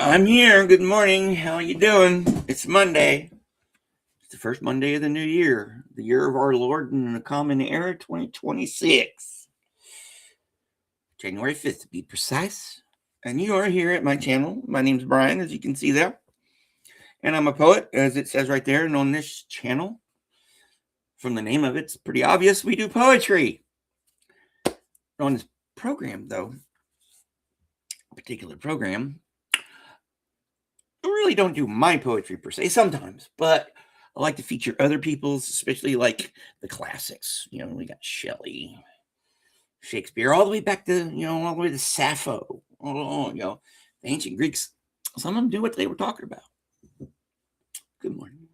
I'm here. Good morning. How you doing? It's Monday. It's the first Monday of the new year, the year of our Lord in the Common Era 2026. January 5th to be precise. And you are here at my channel. My name's Brian, as you can see there. And I'm a poet, as it says right there. And on this channel, from the name of it, it's pretty obvious we do poetry. On this program, though, particular program, I really don't do my poetry per se, sometimes, but I like to feature other people's, especially like the classics. We got Shelley, Shakespeare, all the way back to, all the way to Sappho. The ancient Greeks. Some of them do what they were talking about. Good morning.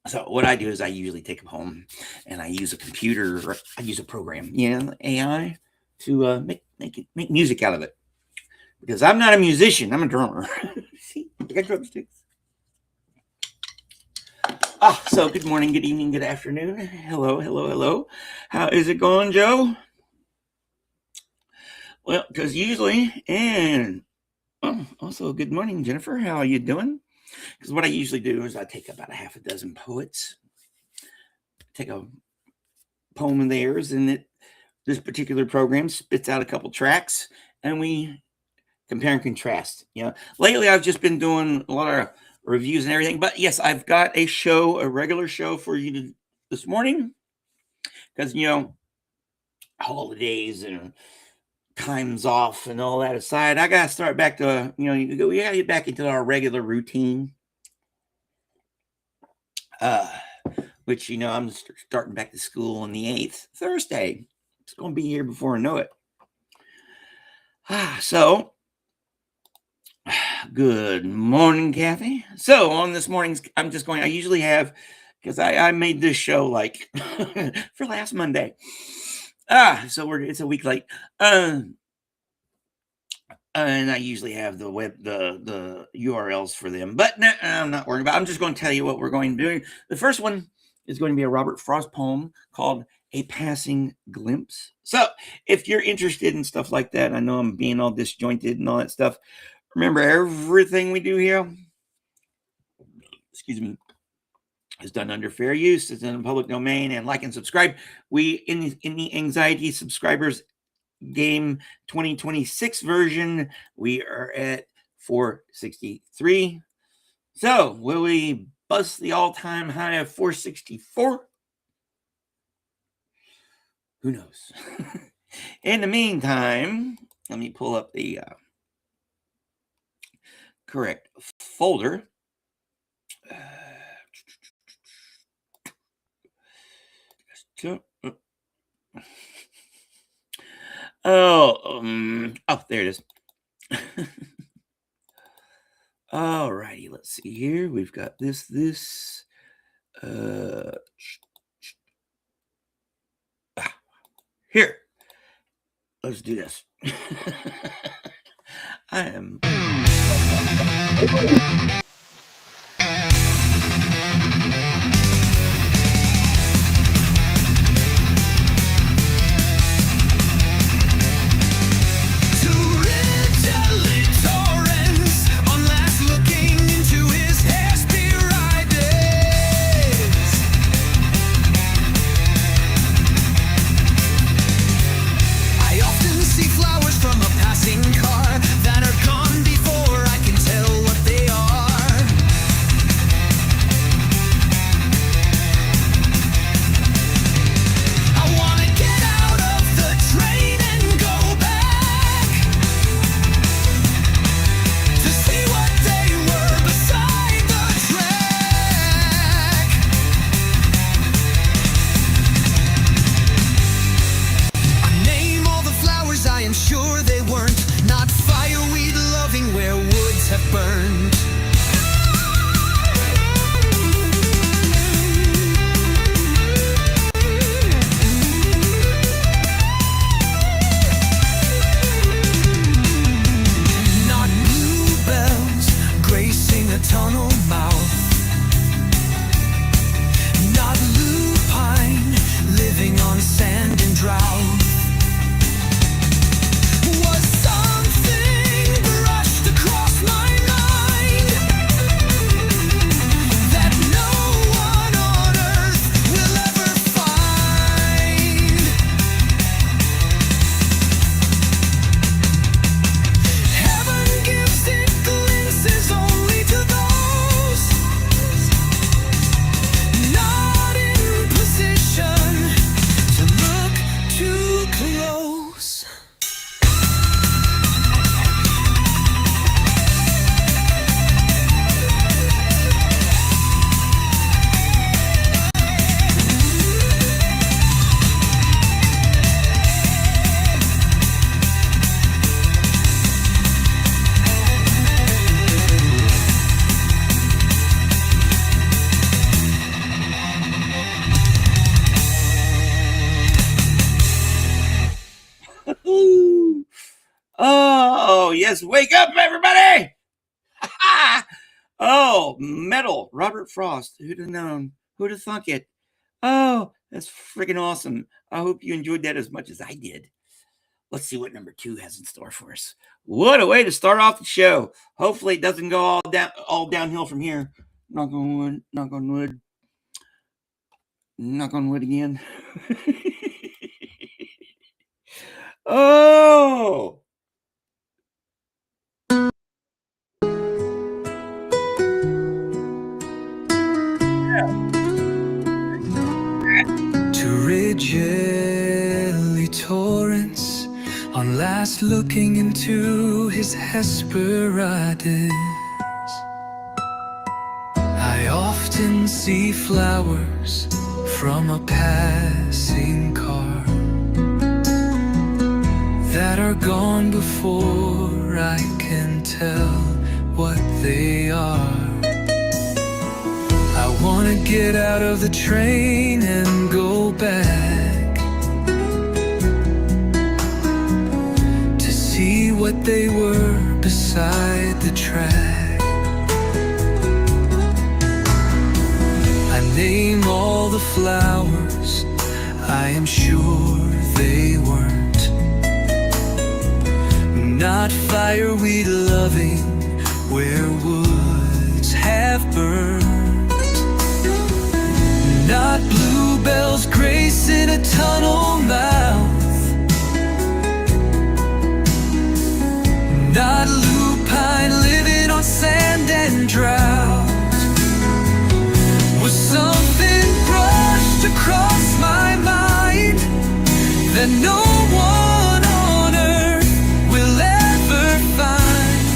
So what I do is I usually take them home and I use a computer, or I use a program, AI, to make music out of it. Because I'm not a musician, I'm a drummer. See, I got drumsticks. So good morning, good evening, good afternoon. Hello. How is it going, Joe? Well, because usually, and also good morning, Jennifer. How are you doing? Because what I usually do is I take about a half a dozen poets, take a poem of theirs, and this particular program spits out a couple tracks, and we compare and contrast. Lately I've just been doing a lot of reviews and everything, but yes, I've got a regular show for you this morning, because holidays and times off and all that aside, I gotta start back to we gotta get back into our regular routine, which I'm starting back to school on the 8th, Thursday. It's gonna be here before I know it. So good morning, Kathy. So on this morning's, I usually have, because I made this show like for last Monday. So it's a week late. And I usually have the URLs for them, but I'm not worried about it. I'm just going to tell you what we're going to do. The first one is going to be a Robert Frost poem called A Passing Glimpse. So if you're interested in stuff like that, I know I'm being all disjointed and all that stuff. Remember, everything we do here, is done under fair use. It's in the public domain, and like and subscribe. We in the Anxiety Subscribers Game 2026 version, we are at 463. So will we bust the all-time high of 464? Who knows? In the meantime, let me pull up the correct folder. There it is. All righty, let's see here. We've got this. Here. Let's do this. I am. Flowers from a passing car that are gone before I can tell what they are. Oh, yes. Wake up, everybody. Oh, metal. Robert Frost. Who'd have known? Who'd have thunk it? Oh, that's freaking awesome. I hope you enjoyed that as much as I did. Let's see what number 2 has in store for us. What a way to start off the show. Hopefully it doesn't go all downhill from here. Knock on wood, knock on wood. Knock on wood again. Oh! To jelly torrents on last looking into his Hesperides. I often see flowers from a passing car that are gone before I can tell what they are. I wanna get out of the train and go back to see what they were beside the track. I name all the flowers, I am sure they weren't. Not fireweed loving where woods have burned. Not bluebells gracing a tunnel mouth. Not lupine living on sand and drought. Was something brushed across my mind that no one on earth will ever find?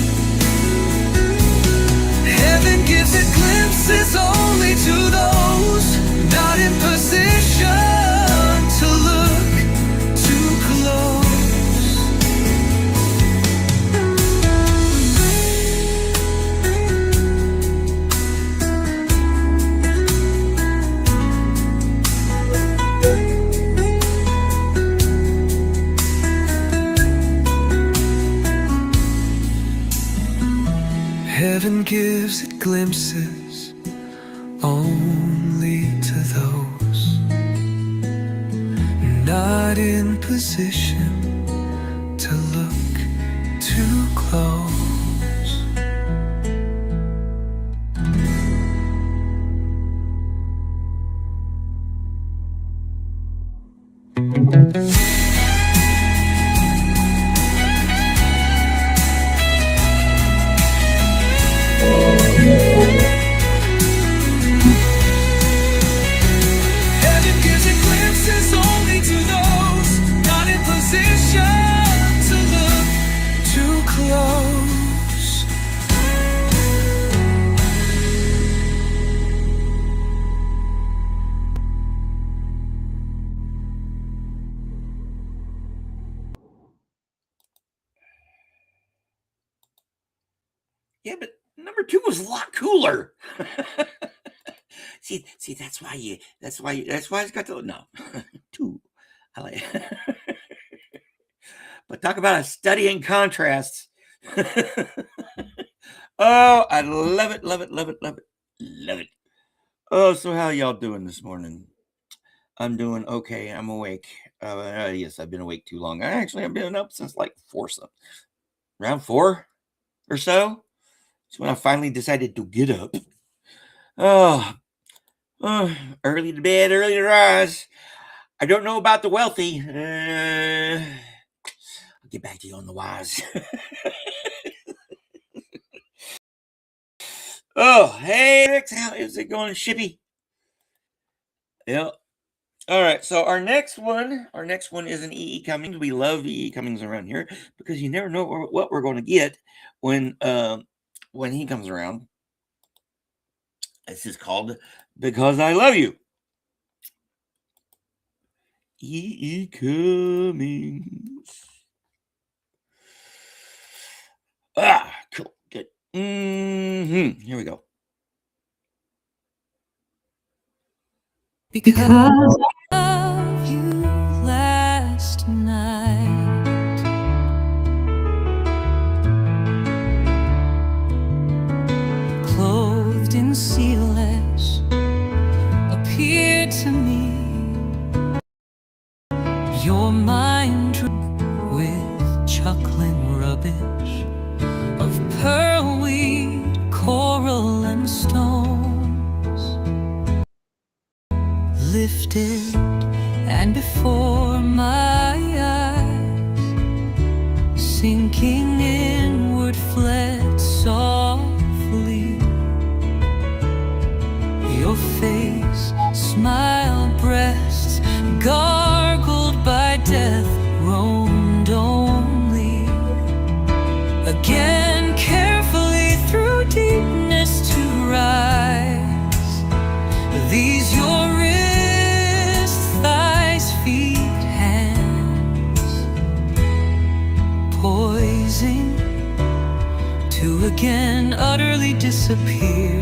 Heaven gives it glimpses only to those not in position to look too close. Heaven gives it glimpses only to those not in position to look too close. Heaven gives it glimpses only to those not in position to look too close. Yeah, but number 2 was a lot cooler. see, that's why it's got to no 2. I like but talk about a study in contrasts. Oh, I love it, love it, love it, love it, love it. Oh, so how y'all doing this morning? I'm doing okay. I'm awake. Yes, I've been awake too long. I've been up since like around 4 or so. It's when I finally decided to get up. Oh, early to bed, early to rise. I don't know about the wealthy. I'll get back to you on the wise. Oh, hey, Rex, how is it going, Shippy? Yep. All right, so our next one is an E.E. Cummings. We love E.E. Cummings around here because you never know what we're going to get when he comes around. This is called Because I Love You. E.E. Cummings. Ah, cool, good. Here we go. Because I love you last night. rubbish of pearl weed, coral and stones, lifted and before my eyes, sinking inward fled softly. Your face, smile, breasts gargled by death roamed only. Again carefully through deepness to rise. These your wrists, thighs, feet, hands, poising to again utterly disappear,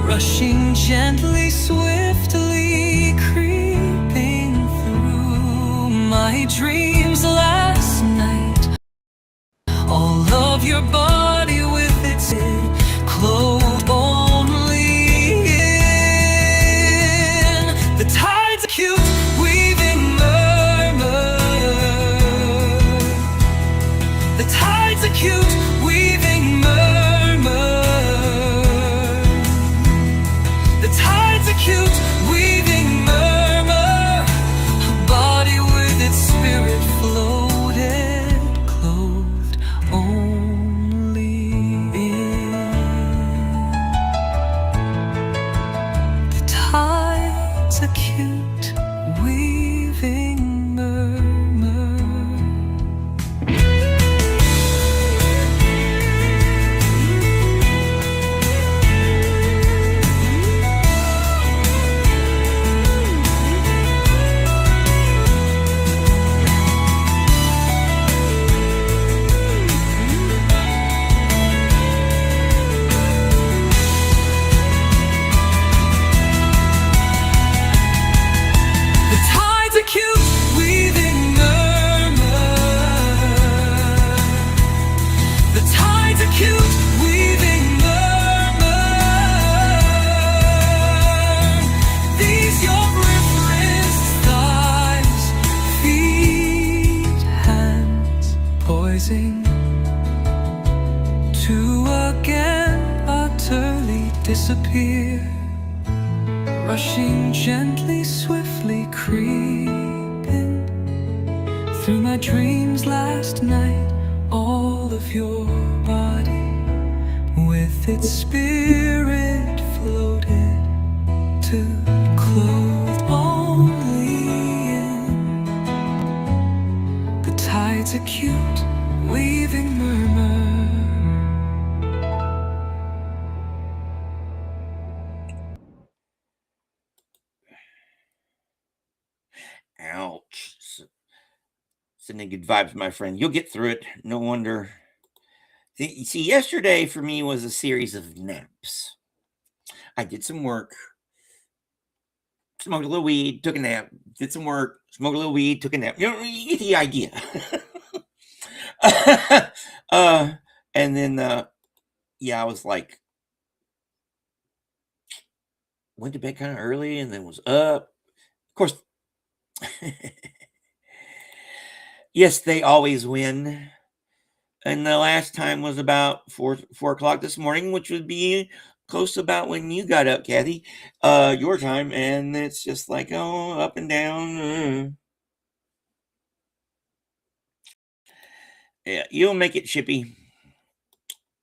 rushing gently, swiftly, creeping through my dreams last night. All of your body with its clothed only in the tides acute weaving murmur. The tides acute weaving murmur. The tides acute weaving murmur. A body with its spirit floated, clothed only in the tides acute weaving murmur. The tides acute weaving murmur. The tides acute weaving murmur. These your wrists, thighs, feet, hands, poising to again utterly disappear, rushing gently, swiftly, creeping through my dreams last night. All of your body with its spirit floated to clothed only in the tides acute weaving murmur. Ouch. Sending good vibes, my friend. You'll get through it. No wonder. See, yesterday for me was a series of naps. I did some work, smoked a little weed, took a nap, did some work, smoked a little weed, took a nap. You know, you get the idea. And then, yeah, I was like, went to bed kind of early and then was up. Of course, yes, they always win. And the last time was about 4 o'clock this morning, which would be close to about when you got up, Kathy, your time. And it's just like, oh, up and down. Yeah, you'll make it, Chippy.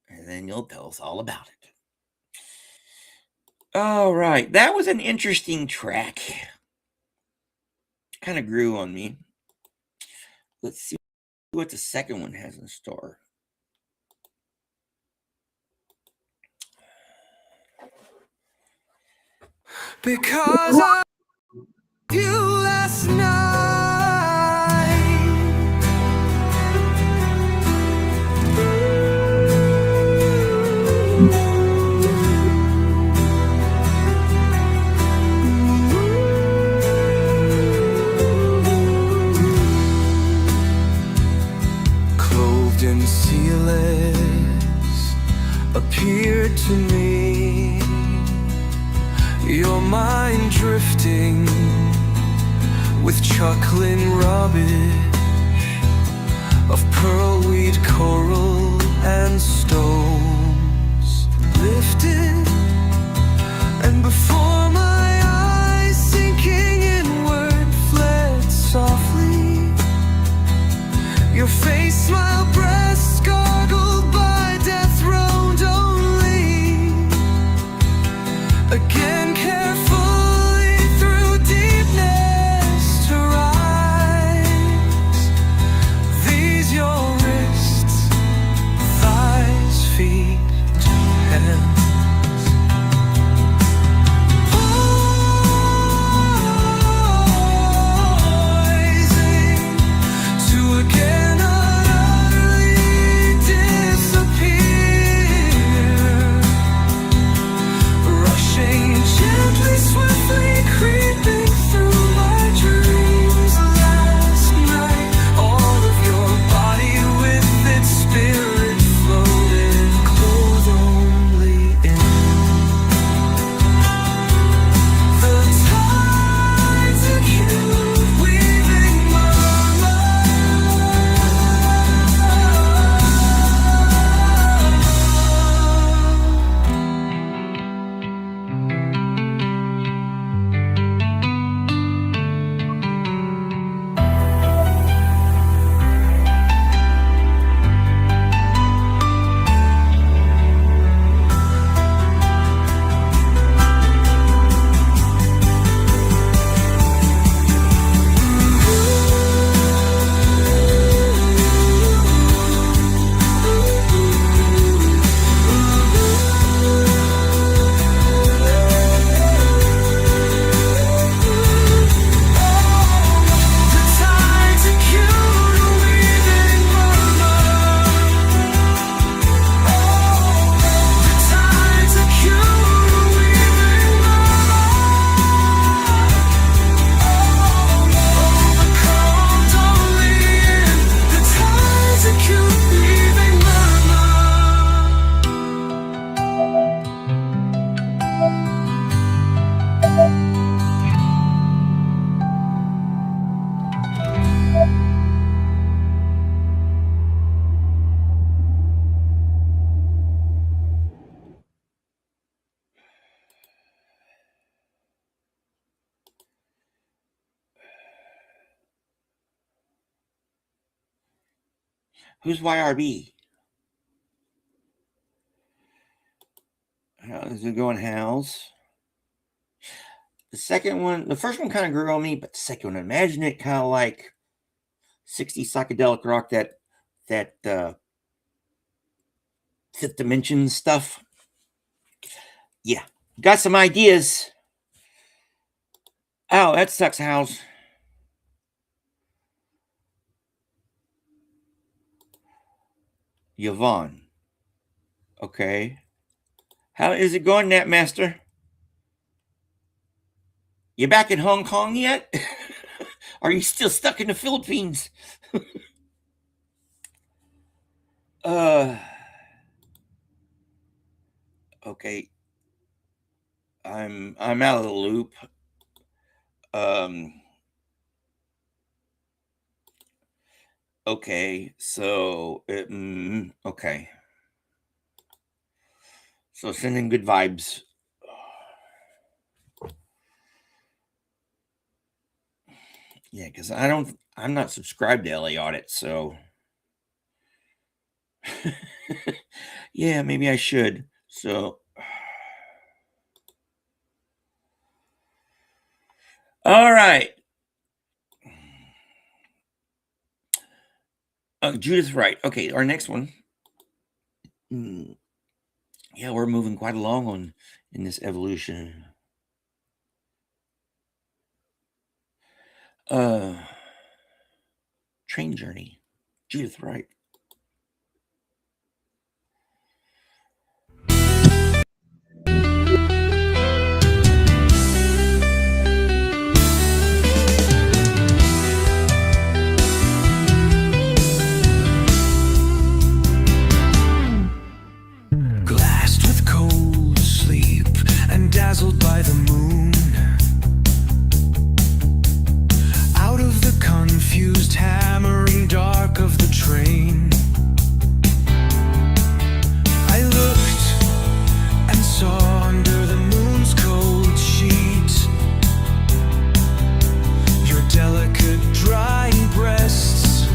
And then you'll tell us all about it. All right. That was an interesting track. Kind of grew on me. Let's see what the second one has in store. Because I loved you last night. Clothed in sealess appeared to me, your mind drifting with chuckling rubbish of pearl weed. face smile, breasts gargled by death roamed only. Again carefully through deepness to rise. These your wrists, thighs, feet, hands. Who's YRB? How's it going, Hals? The second one, the first one kind of grew on me, but the second one, imagine it kind of like 60s psychedelic rock, that Fifth Dimension stuff. Yeah, got some ideas. Oh, that sucks, Hals. Yvonne. Okay. How is it going, Netmaster? You back in Hong Kong yet? Are you still stuck in the Philippines? Okay. I'm out of the loop. Okay, so okay. So sending good vibes. Yeah, because I'm not subscribed to LA Audit, so yeah, maybe I should. So all right. Judith Wright. Okay, our next one. Yeah, we're moving quite along in this evolution. Train Journey. Judith Wright. Glassed with cold sleep and dazzled by the moon, out of the confused hammering dark of the train, I looked and saw under the moon's cold sheet your delicate dry breasts,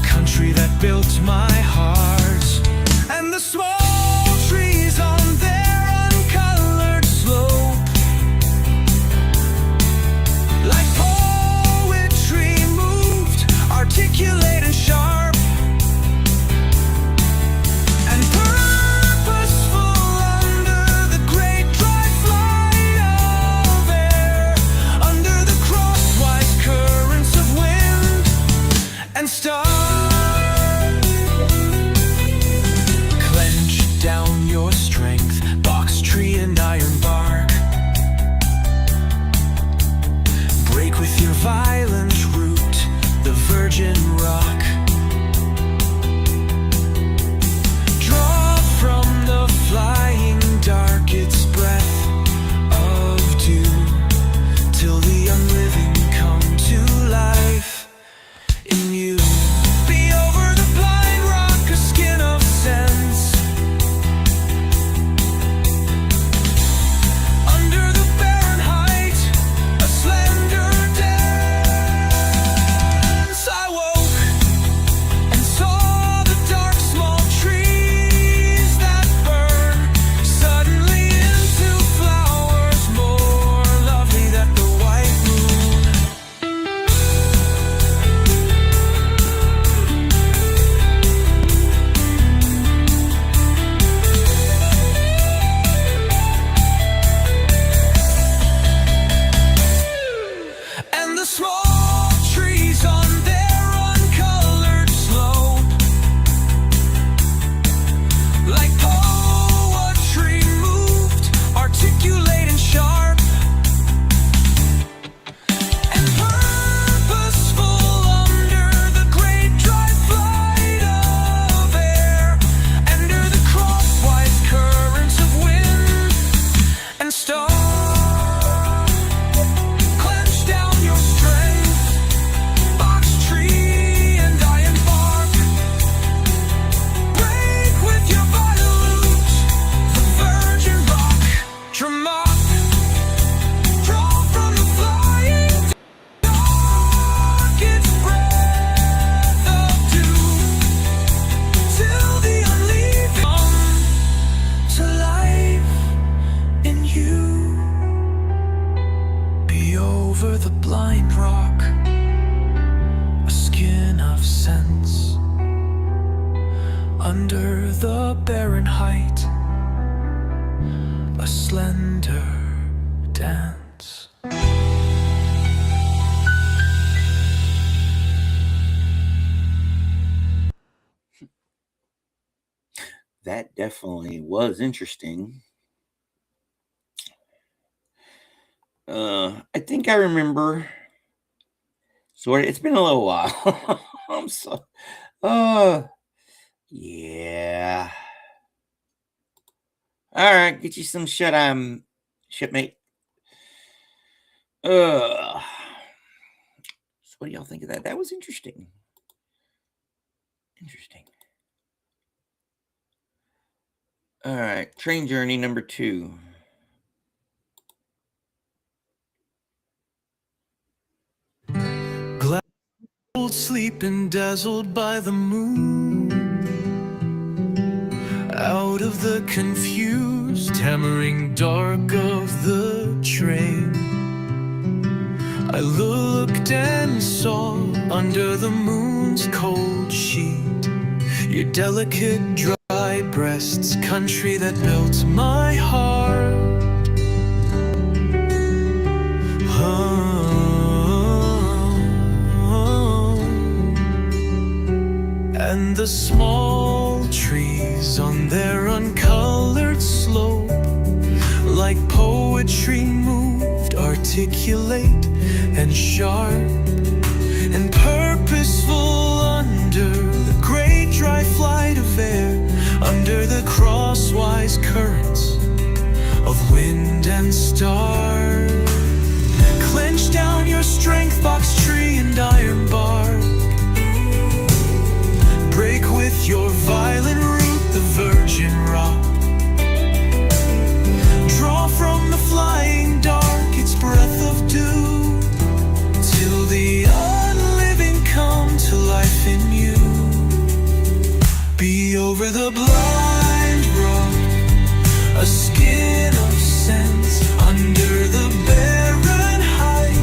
country built my heart, and the small trees on their uncolored slope, like poetry moved, articulate and sharp, and purposeful under the great dry flight of air, under the crosswise currents of wind and stars. Clench down your strength, box tree and iron bark. Break with your violent root the virgin rock. Draw from the flying dark its breath of dew, till the unliving come to life in you. Be over the blind rock a skin of sense, under the barren height a slender dance. I woke and saw the dark small trees that burn suddenly into flowers more lovely than the white moon. And the small trees on their uncolored slope, like poetry moved, articulate and sharp, and purposeful under the great dry flight of air, under the crosswise currents of wind and stars. Clench down your strength, box tree and iron bark. Break with your violence the virgin rock. Draw from the flying dark its breath of dew, till the unleaving come to life in you. Be over the blind rock a skin of sense, under the barren height a slender dance. That definitely was interesting. I think I remember. Sort of. It's been a little while. I'm so. Yeah. All right, get you some shut-eye, shipmate. So what do y'all think of that? That was interesting. Interesting. All right, train journey number 2. Sleeping dazzled by the moon, out of the confused hammering dark of the train, I looked and saw under the moon's cold sheet your delicate dry breasts, country that built my heart. And the small trees on their uncolored slope, like poetry moved, articulate and sharp, and purposeful under the great dry flight of air, under the crosswise currents of wind and star. Clench down your strength, box tree and iron bark. Break with your violent root the virgin rock. Draw from the flying dark its breath of dew, till the unliving come to life in you. the blind rock, a skin of sense. Under the barren height,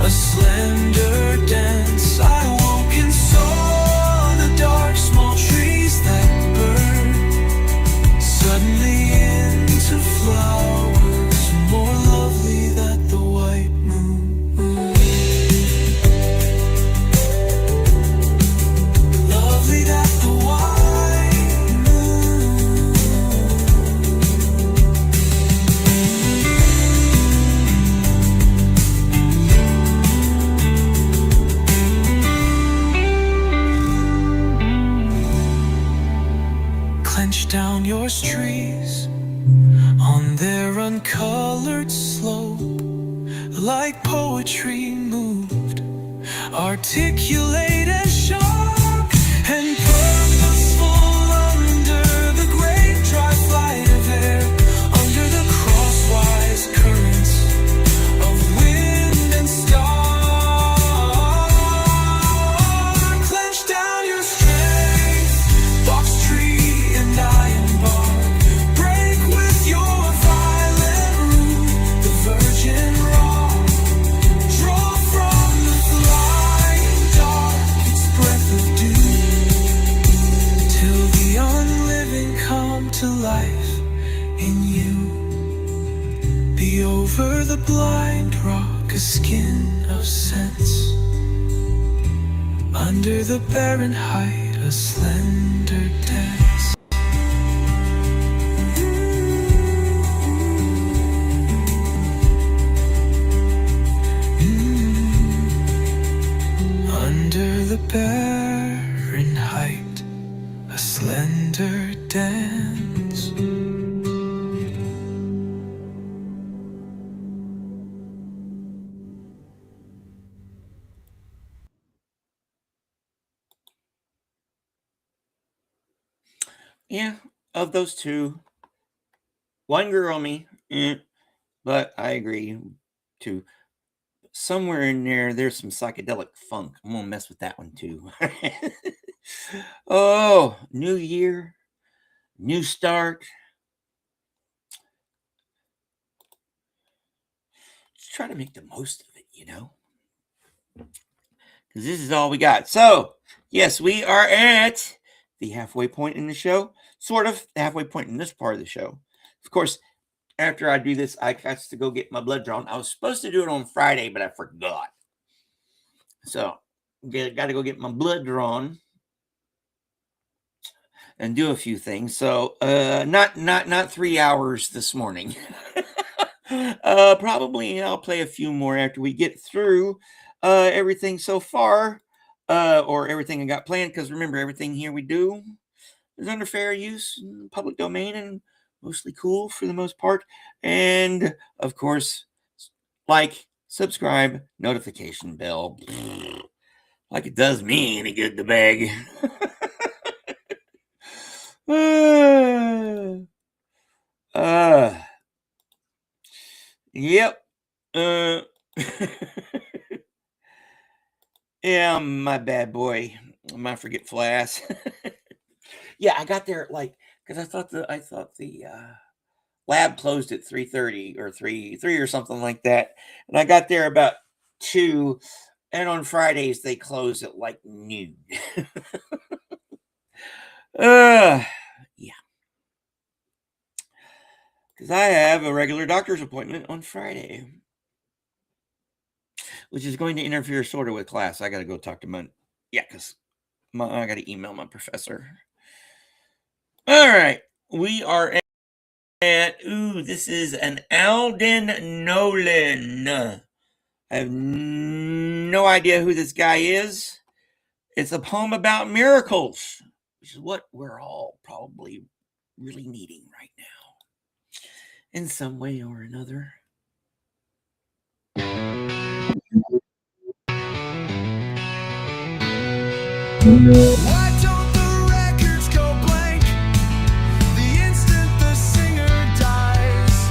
a slender dance. I woke and saw the dark small trees that burn suddenly into flowers, more lovely than the white moon. Lovely than the white moon. Clench down your trees on their uncolored slope, like poetry moved, articulate and sharp, and purposeful under the great dry flight of air, under the crosswise currents of wind and star. Clench down your strength, box tree and iron bark, break with your violent root the virgin rock, draw from the flying dark its breath of dew, till the unliving come to life in you. Be over the blind rock, a skin of sense. Under the barren height, a slender dance. Under the barren height, a slender dance. Yeah, of those two, one girl me, but I agree too. Somewhere in there's some psychedelic funk. I'm gonna mess with that one too. Oh, new year, new start. Just try to make the most of it, because this is all we got. So, yes, we are at the halfway point in the show, sort of the halfway point in this part of the show. Of course, after I do this, I got to go get my blood drawn. I was supposed to do it on Friday, but I forgot. So, got to go get my blood drawn and do a few things. So, not 3 hours this morning. Probably I'll play a few more after we get through everything so far, or everything I got planned. Because remember, everything here we do is under fair use, public domain, and mostly cool for the most part. And of course, like, subscribe, notification bell, like it does me any good to beg. Yep. Yeah, my bad boy, my forgetful ass. Yeah, I got there because I thought the lab closed at 3:30 or 3 or something like that, and I got there about 2. And on Fridays they close at like noon. Yeah, because I have a regular doctor's appointment on Friday, which is going to interfere sort of with class. I got to go talk to because I got to email my professor. All right, we are at this is an Alden Nolan. I have no idea who this guy is. It's a poem about miracles, which is what we're all probably really needing right now, in some way or another. Why don't the records go blank the instant the singer dies?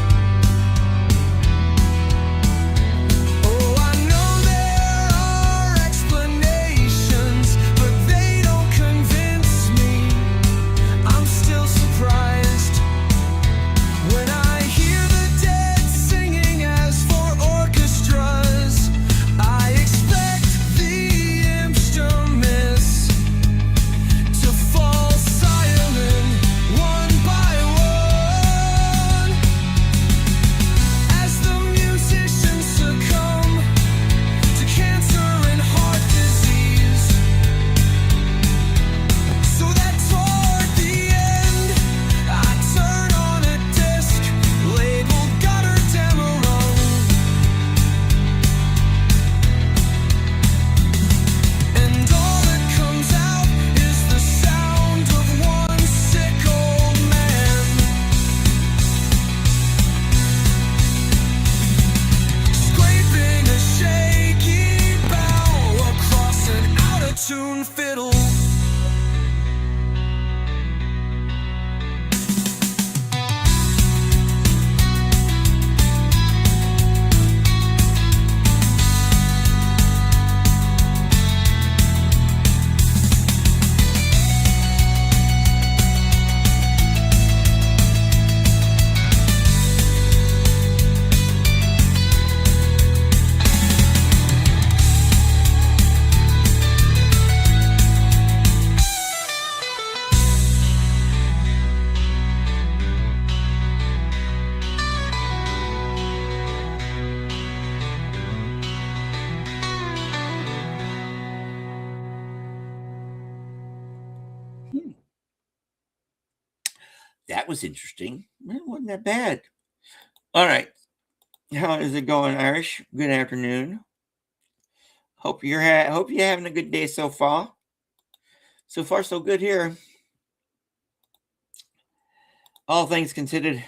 Oh, I know there are explanations, but they don't convince me. That was interesting. It wasn't that bad. All right. How is it going, Irish? Good afternoon. Hope you're having a good day so far. So far, so good here. All things considered.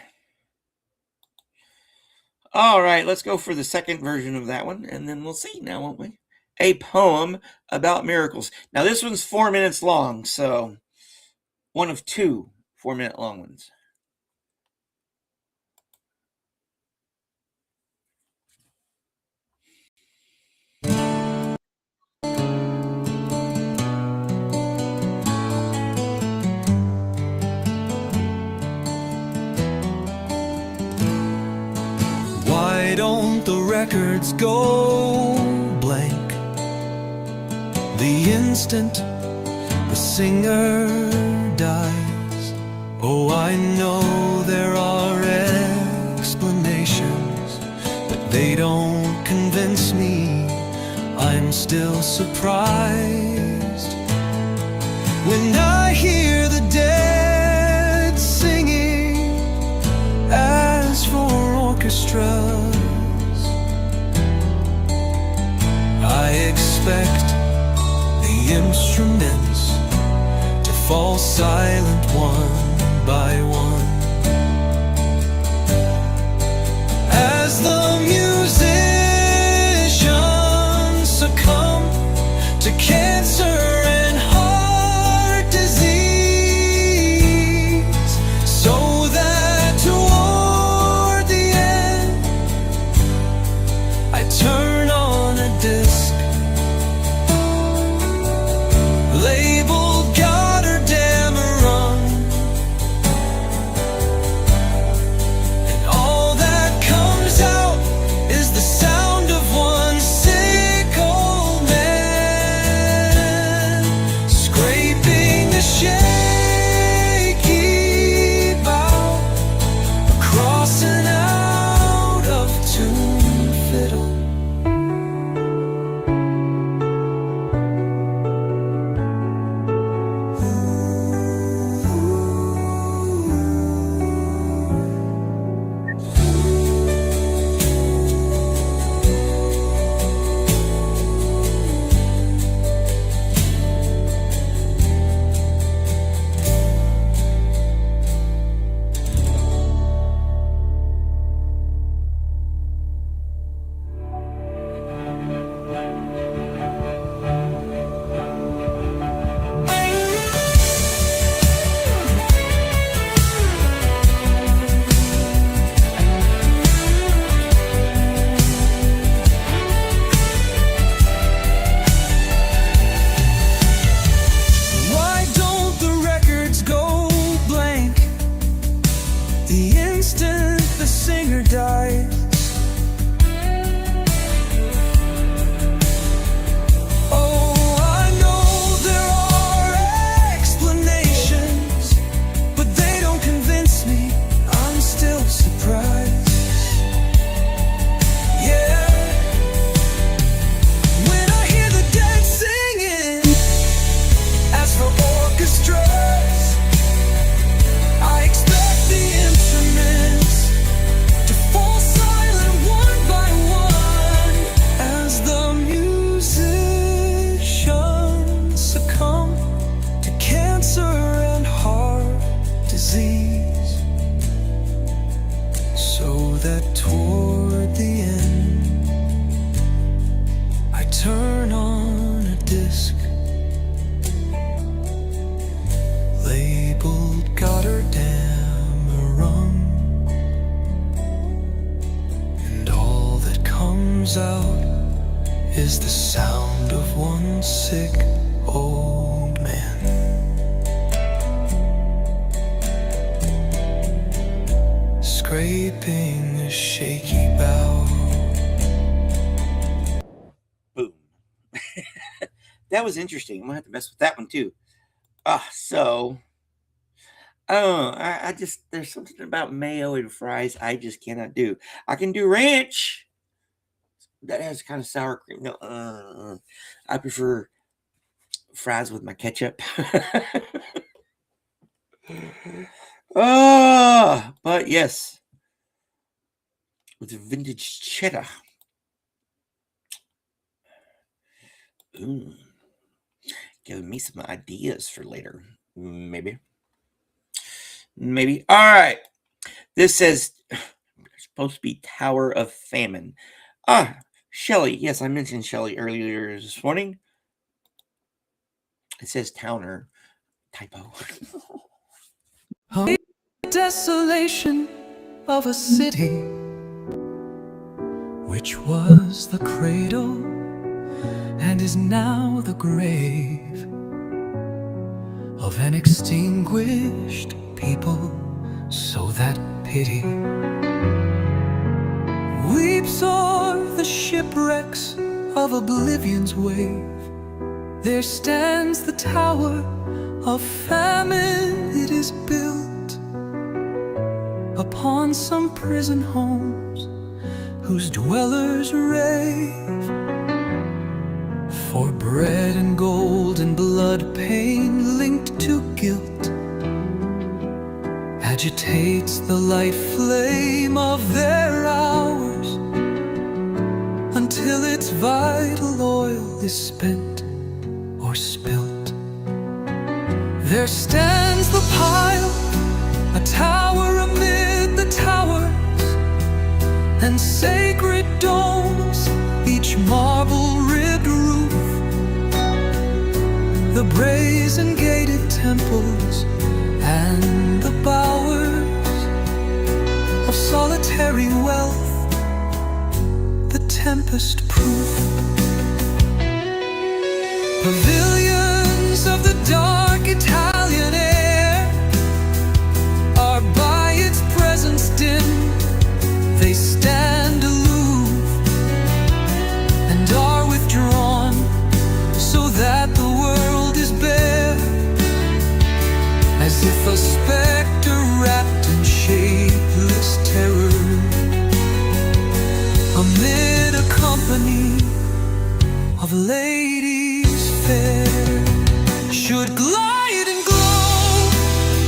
All right, let's go for the second version of that one, and then we'll see now, won't we? A poem about miracles. Now, this one's 4 minutes long, so one of 2 4-minute long ones. Why don't the records go blank the instant the singer dies? Oh, I know there are explanations, but they don't convince me. I'm still surprised when I hear the dead singing. As for orchestras, I expect the instruments to fall silent one by one. As the musicians succumb to cancer and heart disease, so that toward the end I turn on a disc labeled Gotterdammerung, and all that comes out is the sound of one sick old man scraping the shaky bow across an out of tune fiddle. Why don't the records go blank the instant the singer dies? Oh, I know there are explanations, but they don't convince me. I'm still surprised. Yeah, when I hear the dead singing. As for orchestras, I expect the instruments to fall silent one by one as the musicians succumb to cancer and heart disease, so that toward the end I turn on a disc labeled Gotterdammerung, and all that comes out is the sound of one sick old man scraping a shaky bow. Boom. That was interesting. I'm gonna have to mess with that one too. I just, there's something about mayo and fries I just cannot do. I can do ranch. That has kind of sour cream. No, I prefer fries with my ketchup. But yes, with vintage cheddar. Ooh, giving me some ideas for later. Maybe. All right. This says supposed to be Tower of Famine. Shelley. Yes, I mentioned Shelley earlier this morning. It says Towner. Typo. Desolation of a city, which was the cradle and is now the grave of an extinguished people, so that pity weeps o'er the shipwrecks of oblivion's wave. There stands the Tower of Famine. It is built upon some prison homes whose dwellers rave for bread and gold and blood. Pain linked to guilt agitates the light flame of their hours until its vital oil is spent or spilt. There stands the pile, a tower amid the towers and sacred domes, each marble-ribbed roof, the brazen-gated temples and the bowers of solitary wealth, the tempest-proof pavilions of the dark Italian air are by its presence dim. They stand aloof and are withdrawn, so that the world is bare, as if a specter wrapped in shapeless terror amid a company of ladies fair should glide and glow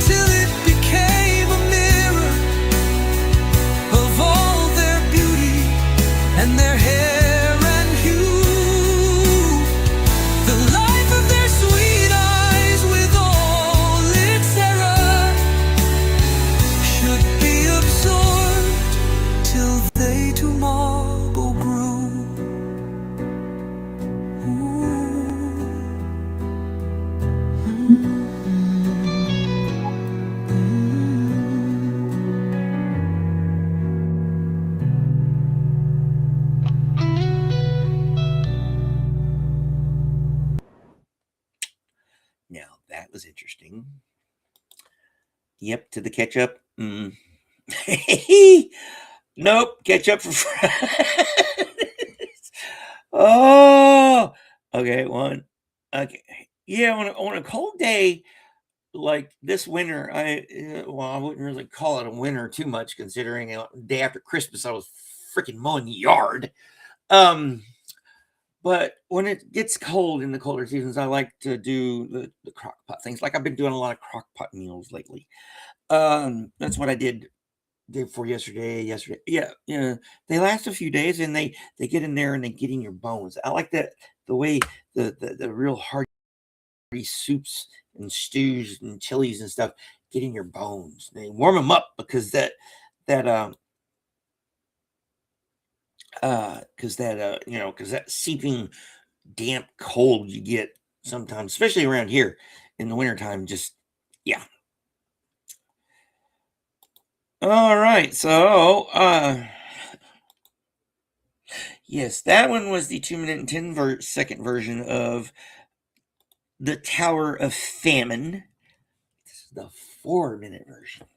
till it became a mirror of all their beauty and their hair and hue, the life of their sweet eyes with all its error should be absorbed till they to marble grew. Now that was interesting. Yep, to the ketchup. Nope, ketchup for fries. Oh, okay, one. Okay, yeah, on a cold day like this winter, I wouldn't really call it a winter too much, considering day after Christmas I was freaking mowing the yard. But when it gets cold in the colder seasons, I like to do the crock pot things. Like I've been doing a lot of crock pot meals lately. That's what I did day before yesterday. Yeah, they last a few days and they get in there and they get in your bones. I like that the way the real hearty soups and stews and chilies and stuff get in your bones. They warm them up because because that seeping damp cold you get sometimes, especially around here in the wintertime, just yeah. All right, so yes, that one was the 2-minute and 10-second version of the Tower of Famine. This is the 4-minute version.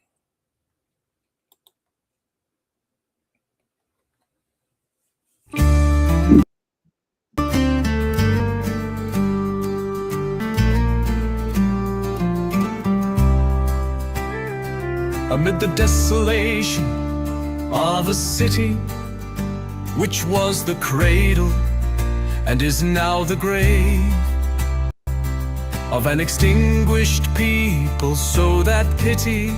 Amid the desolation of a city, which was the cradle and is now the grave of an extinguished people, so that pity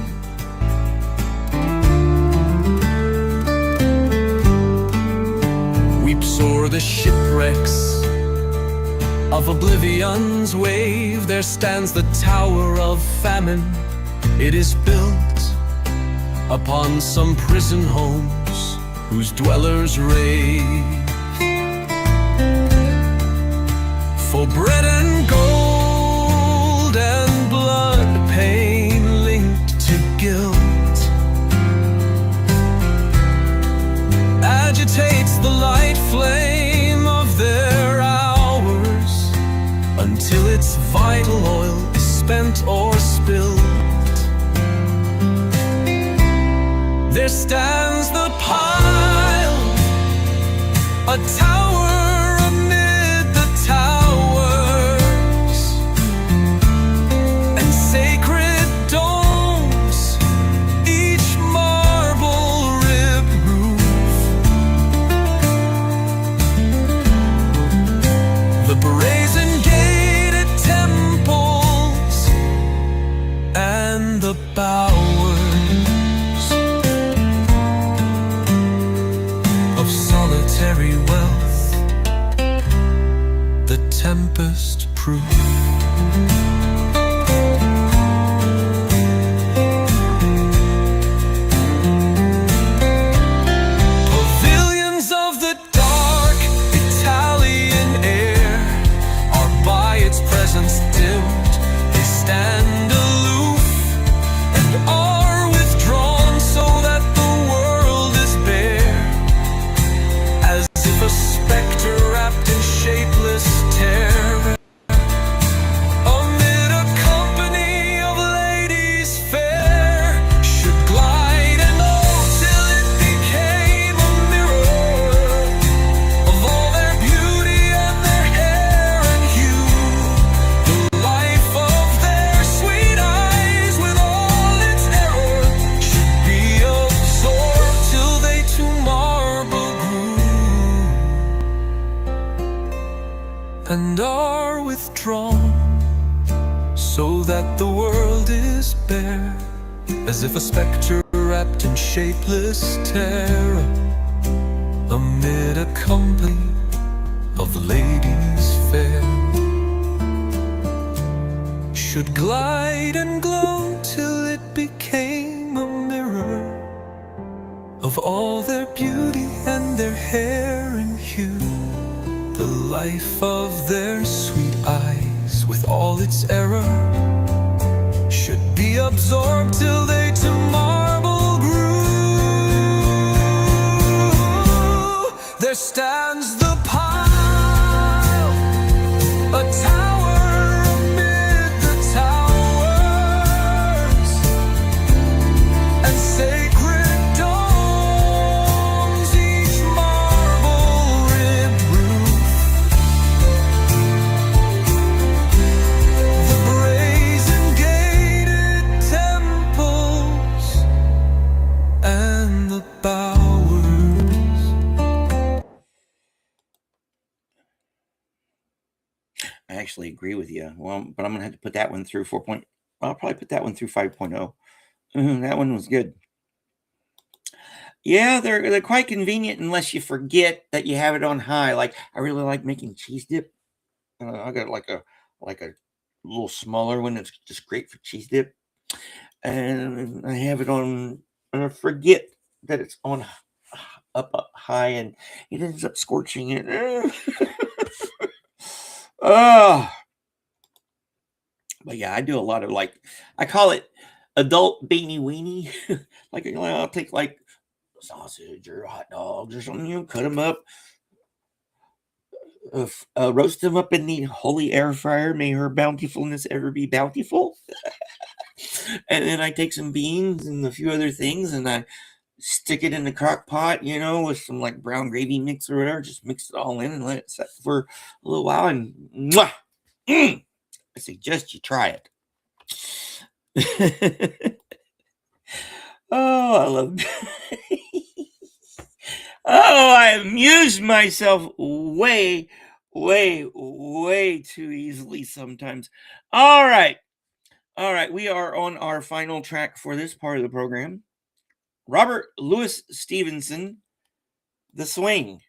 o'er the shipwrecks of oblivion's wave, there stands the tower of famine. It is built upon some prison homes whose dwellers rave for bread and gold and blood, pain linked to guilt agitates the light flame of their hours until its vital oil is spent or spilled. There stands the pile, a tower amid the towers, and sacred domes, each marble rib roof. The brazen gated temples and the bowers wealth, the tempest proof. Pavilions of the dark Italian air are by its presence dimmed. They stand aloof and are withdrawn so that the world is bare, as if a specter wrapped in shapeless terror amid a company of ladies fair should glide and go till it became a mirror of all their beauty and their hair and hue. The life of their sweet eyes with all its error should be absorbed till they to marble and are withdrawn so that the world is bare, as if a spectre wrapped in shapeless terror amid a company of ladies fair should glide and glow till it became a mirror of all their beauty and their hair and hue. The life of their sweet eyes with all its error should be absorbed till they to marble grew. There stands the pile, a tower amid the towers, and sacred domes, each marble rib roof. The brazen gated temples and the bowers. I actually agree with you. Well, but I'm gonna have to put that one through 4. I'll probably put that one through 5.0. That one was good. Yeah, they're quite convenient unless you forget that you have it on high. Like I really like making cheese dip. I got like a little smaller one that's just great for cheese dip, and I have it on. And I forget that it's on up high, and it ends up scorching it. Oh, but yeah, I do a lot of I call it adult beanie weenie. Like I'll take like sausage or hot dogs or something, cut them up, roast them up in the holy air fryer. May her bountifulness ever be bountiful. And then I take some beans and a few other things, and I stick it in the crock pot, with some like brown gravy mix or whatever. Just mix it all in and let it set for a little while. And mwah, I suggest you try it. Oh, I love Oh, I amuse myself way too easily sometimes. All right. We are on our final track for this part of the program. Robert Louis Stevenson, The Swing.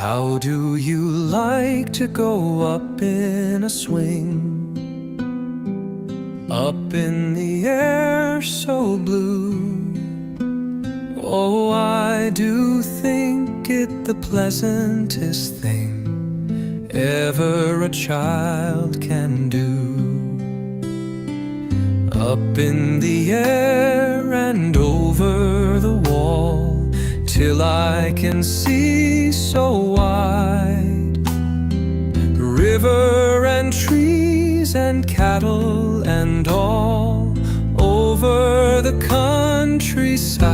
How do you like to go up in a swing? Up in the air so blue. Oh, I do think it the pleasantest thing ever a child can do. Up in the air and over the wall, till I can see so wide. River and trees and cattle and all over the countryside,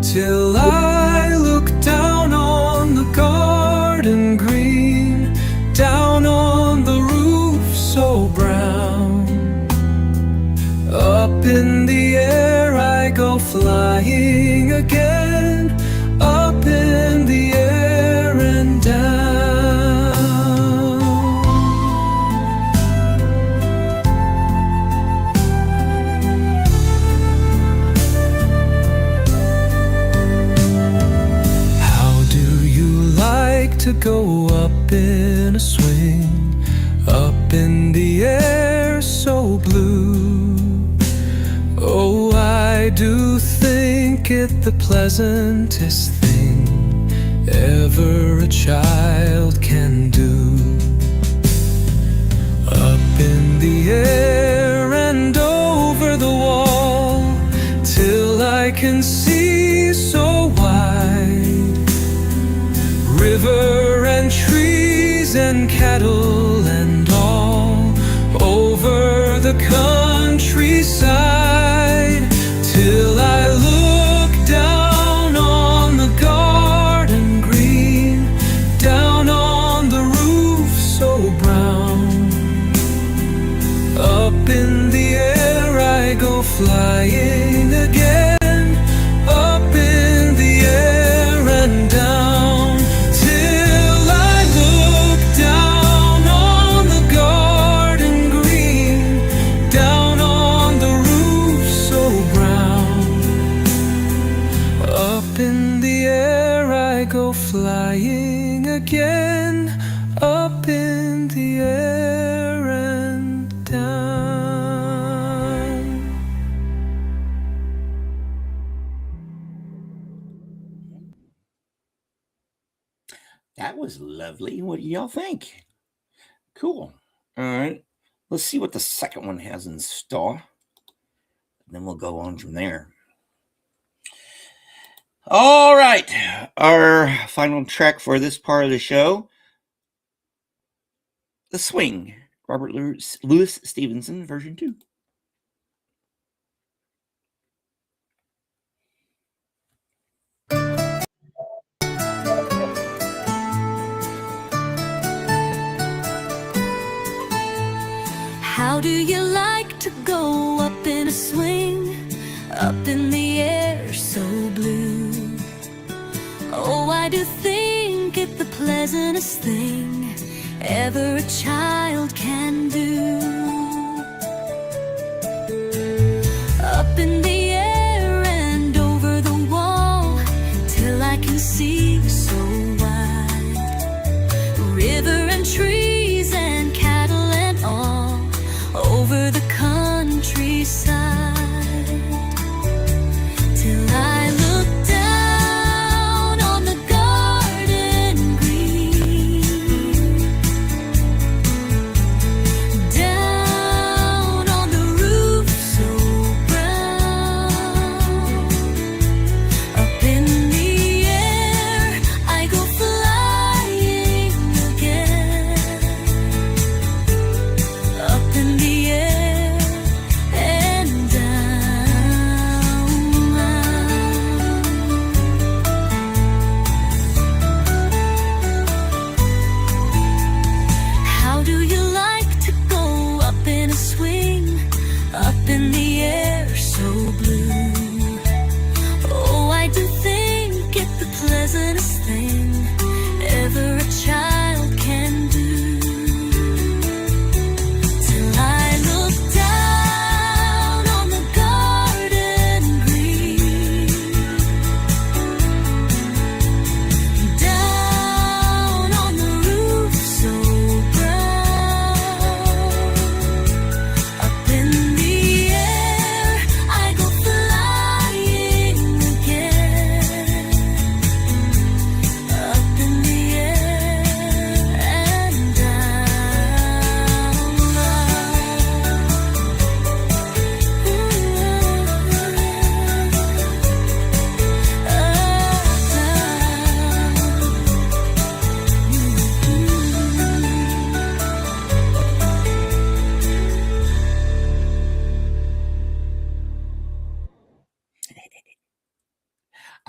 till I look down on the garden green, down on the roof so brown. Up in the air I go flying again, up in the air and down. To go up in a swing, up in the air so blue. Oh, I do think it the pleasantest thing ever a child can do. Up in the air and over the wall, till I can see so wide. River and trees and cattle and all over the countryside, till I look down on the garden green, down on the roof so brown. Up in the air I go flying again, up in the air and down. Flying again, up in the air and down. That was lovely. What do y'all think? Cool. All right. Let's see what the second one has in store. Then we'll go on from there. All right, our final track for this part of the show, The Swing, Robert Louis Stevenson, version 2. How do you like to go up in a swing, up in the air so blue? Oh, I do think it the pleasantest thing ever a child can do. Up in the air and over the wall, till I can see so wide. River and trees and cattle and all over the countryside, till I look down on the garden green, down on the roof so brown.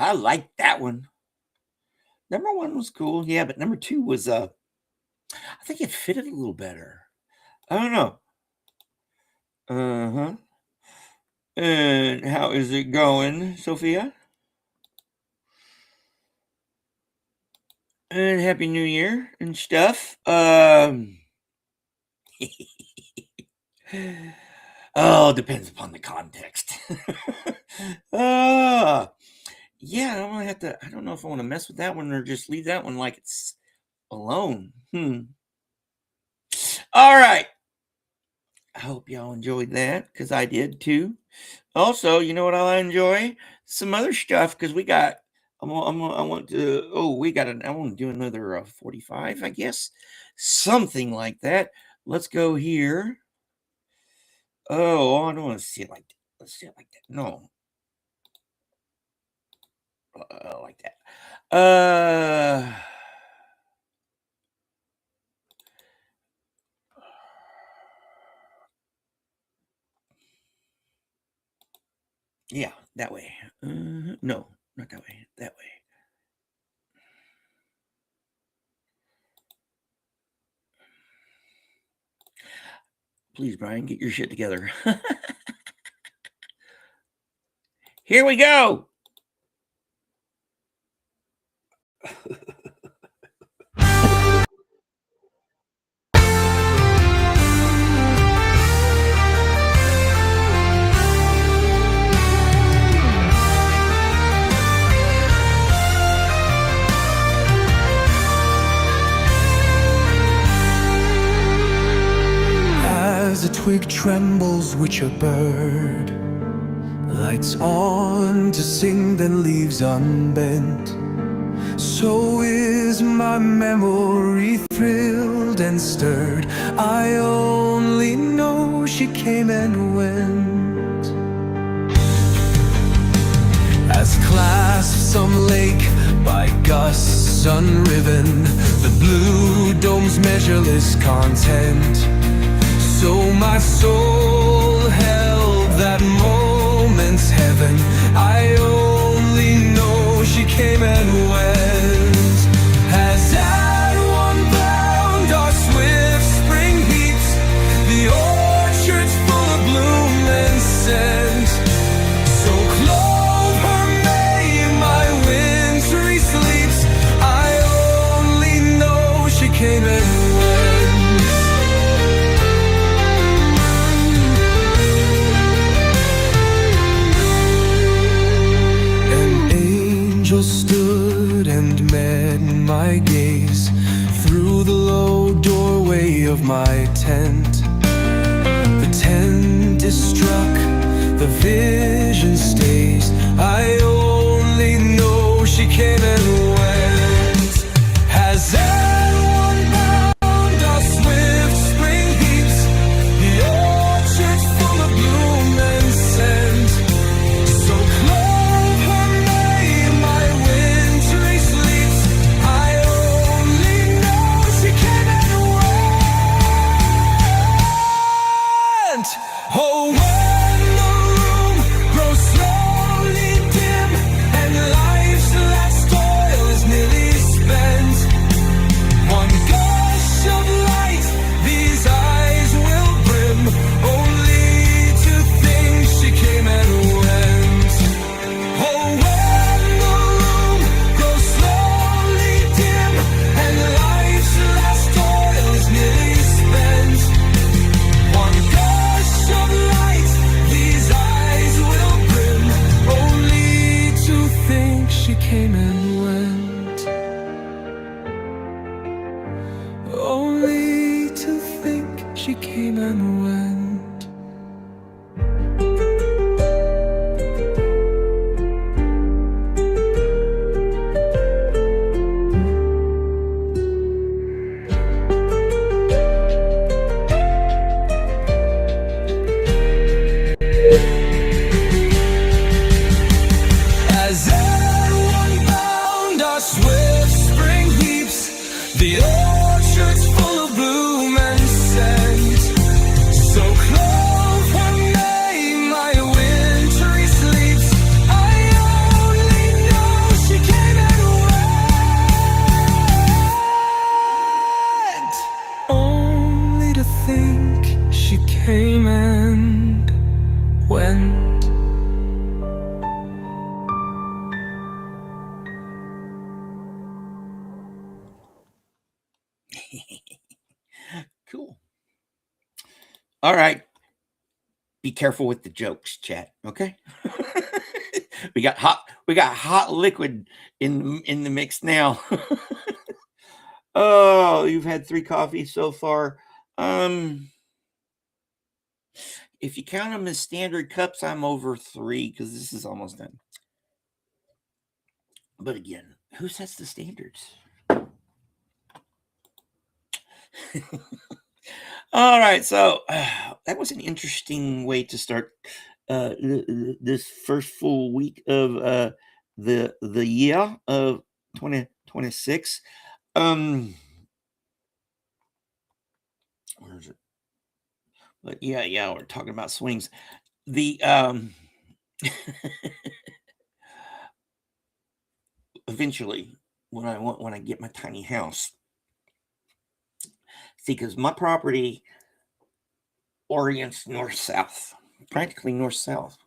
I liked that one. Number 1 was cool, yeah, but number 2 was I think it fitted a little better. I don't know. Uh-huh. And how is it going, Sophia? And Happy New Year and stuff. Oh, depends upon the context. Yeah, I'm gonna have to. I don't know if I want to mess with that one or just leave that one like it's alone. All right. I hope y'all enjoyed that because I did too. Also, you know what I'll enjoy? Some other stuff because we got. I want to. Oh, we got an. I want to do another 45, I guess, something like that. Let's go here. Oh, I don't want to see it like that. Let's see it like that. No. Like that. Yeah, that way. No, not that way. That way. Please, Brian, get your shit together. Here we go. As a twig trembles which a bird lights on to sing, then leaves unbent, so is my memory thrilled and stirred. I only know she came and went, as clasped some lake by gusts unriven, the blue dome's measureless content. So my soul held that moment's heaven. I only know she came and went. As at one bound our swift spring heaps, the orchard's full of bloom and scent. So clothe her May my wintry sleeps. I only know she came and went. Stood and met my gaze through the low doorway of my tent. The tent is struck, the vision stays. I only know she came and went. Has anyone bound our swift spring heaps, the orchard's full of bloom and scent. So clothe her May my wintry sleeps. I only know she came and went. Oh, when the room grows slowly dim and life's last toil is nearly spent, one gush of light these eyes will brim, only to think she came and went. Oh, when the room grows slowly dim and life's last toil is nearly spent, one gush of light these eyes will brim, only to think she came and went. Only to think she came and went. As everyone bound our swift spring heaps, the orchard's full of bloom and scent. So clothe her May my wintry sleeps. I only know Cool. All right. Be careful with the jokes, chat. Okay. we got hot liquid in the mix now. Oh, you've had 3 coffees so far. If you count them as standard cups, I'm over 3 because this is almost done. But again, who sets the standards? All right, so that was an interesting way to start this first full week of the year of 2026. Where is it? But yeah, we're talking about swings. The eventually when I get my tiny house. See, because my property orients north-south, practically north-south.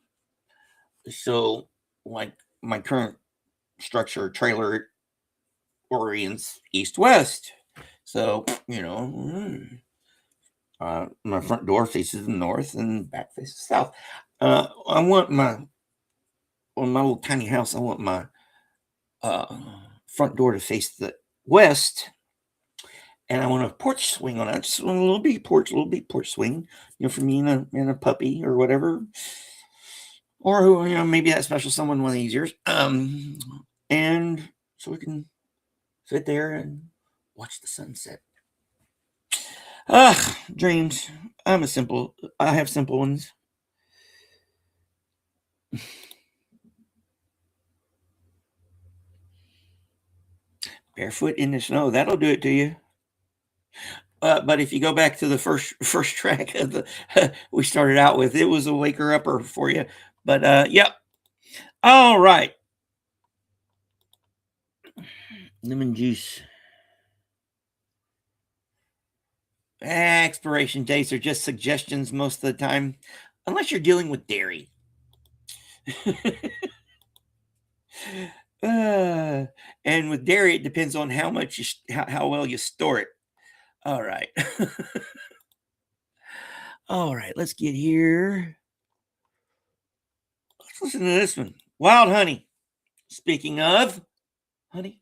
So, like my current structure, trailer orients east-west. So, my front door faces the north and back faces south. I want on my little tiny house, I want my front door to face the west. And I want a porch swing on it. Just a little bitty porch swing, for me and a puppy or whatever. Or who, maybe that special someone one of these years. And so we can sit there and watch the sunset. Dreams. I have simple ones. Barefoot in the snow, that'll do it to you. But if you go back to the first track of the we started out with, it was a waker upper for you. But yep. All right. Lemon juice. Expiration dates are just suggestions most of the time, unless you're dealing with dairy. And with dairy, it depends on how much how well you store it. All right. All right, let's get here. Let's listen to this one. Wild honey. Speaking of honey.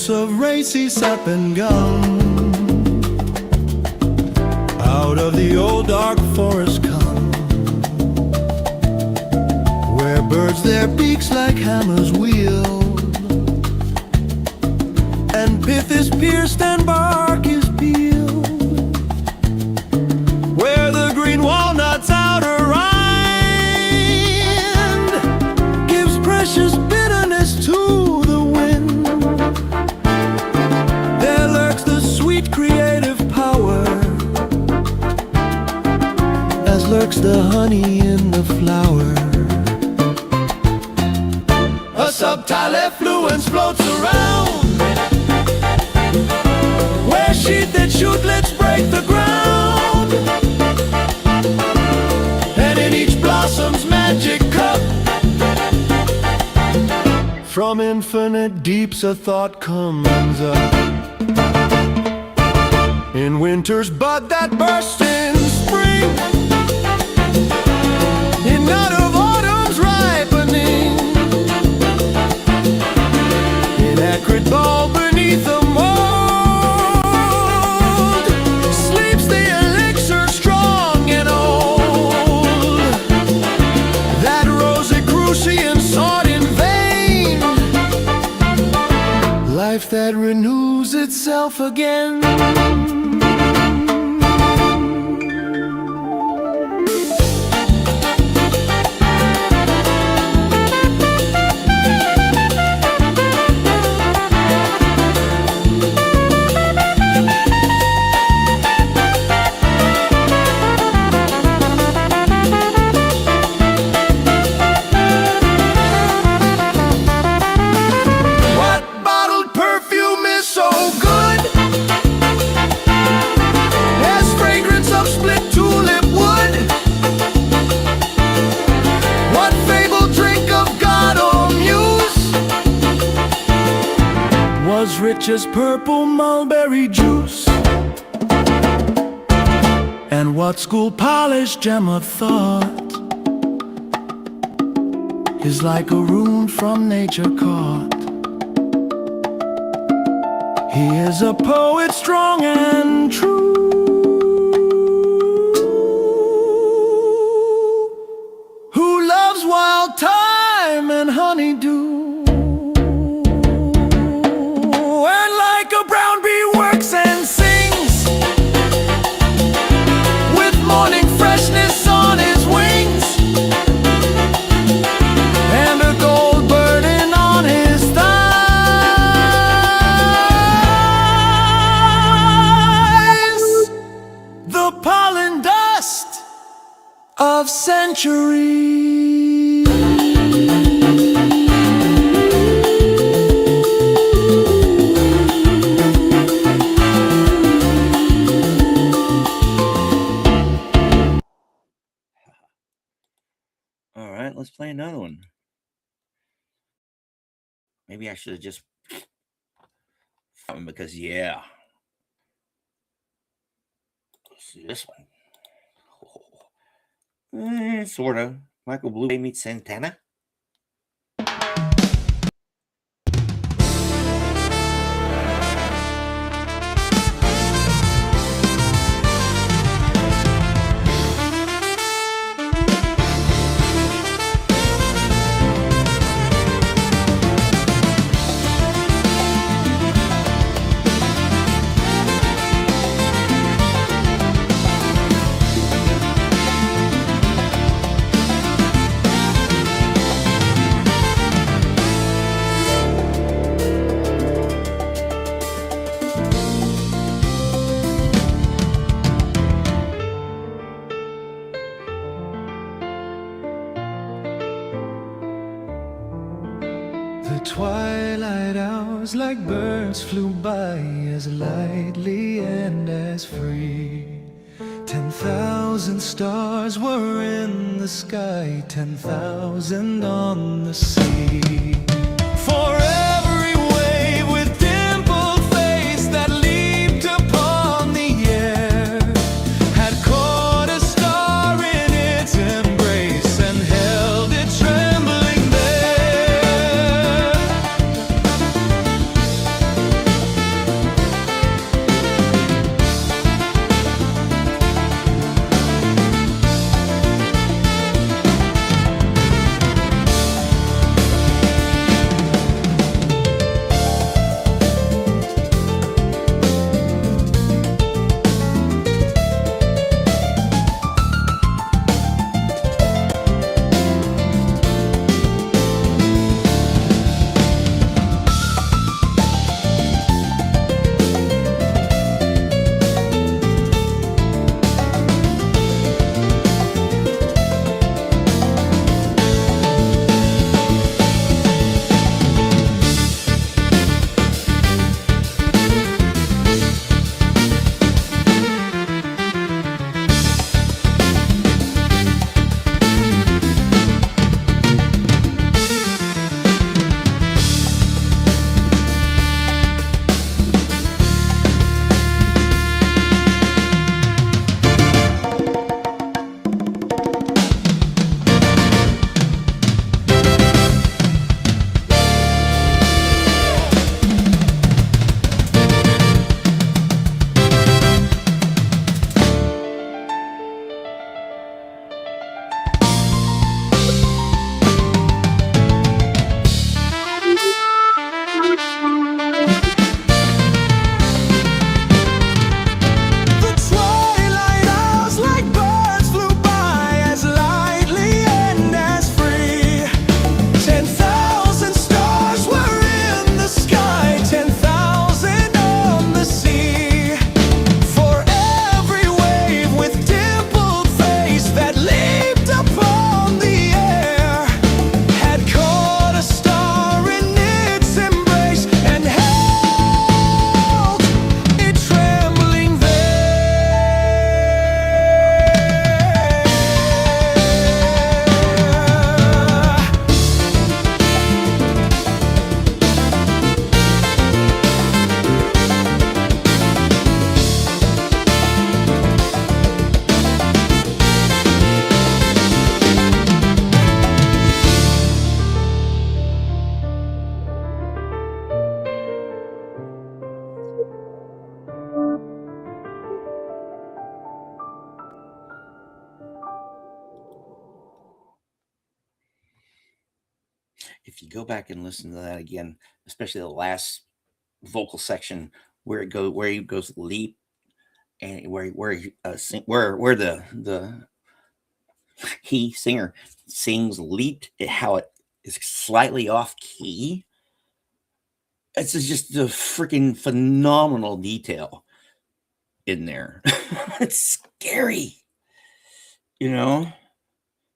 Of racy sap and gum out of the old dark forest come, where birds their beaks like hammers wield, and pith is pierced and bark is peeled, where the green walnut's outer rind gives precious bitterness to the wind. Creative power, as lurks the honey in the flower. A subtle effluence floats around, where sheath and shootlets break the ground, and in each blossom's magic cup, from infinite deeps a thought comes up. In winter's bud that bursts in spring, in nut of autumn's ripening, in acrid bulb beneath the mold, sleeps the elixir strong and old, that Rosicrucian sought in vain, life that renews itself again. just purple mulberry juice. And what school polished Gemma thought is like a rune from nature caught. He is a poet strong and true, who loves wild thyme and honeydew. And like a brown bee works and sings, with morning freshness on his wings, and a gold burden on his thighs. The pollen dust of centuries. All right, let's play another one. Maybe I should have just because yeah. Let's see this one. Sort of. Michael Bublé meets Santana. The twilight hours like birds flew by as lightly and as free. 10,000 stars were in the sky, 10,000 on the sea. For every wave with dimpled face that leaped upon the air had caught a star in its embrace and held it trembling there. if you go back and listen to that again, especially the last vocal section where he goes leap, and where the he singer sings leaped, how it is slightly off key. It's just a freaking phenomenal detail in there. It's scary,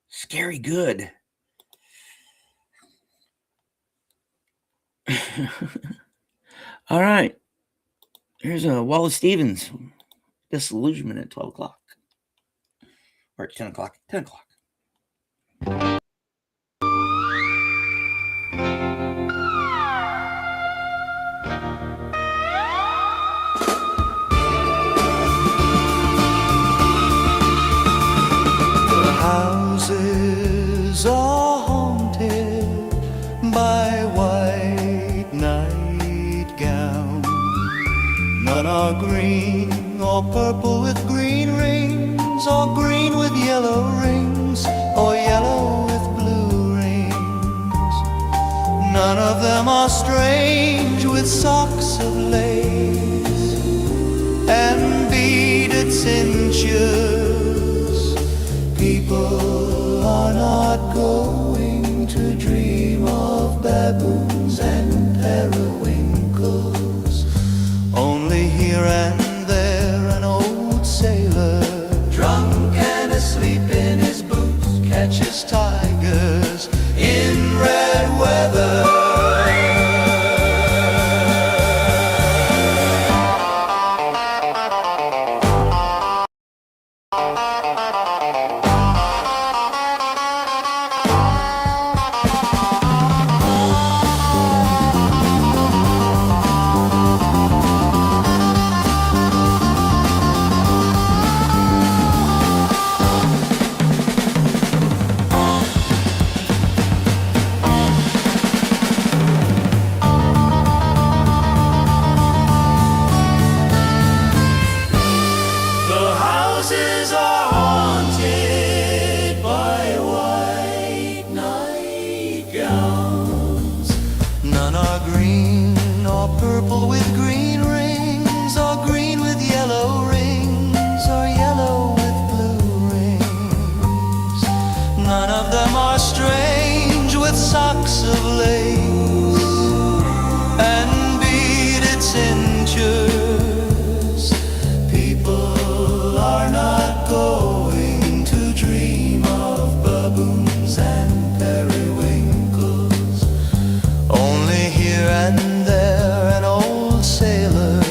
scary good. All right, here's a Wallace Stevens Disillusionment at 12 o'clock or at 10 o'clock. 10 o'clock. Houses are haunted by white nightgown. None are green or purple with green rings, or green with yellow rings, or yellow with blue rings. None of them are strange with socks of lace and beaded cinctures. People are not going to dream of baboons and periwinkles. Only here and there an old sailor, drunk and asleep in his boots, catches tigers in red weather. Socks of lace and beaded cinctures. People are not going to dream of baboons and periwinkles. Only here and there an old sailor,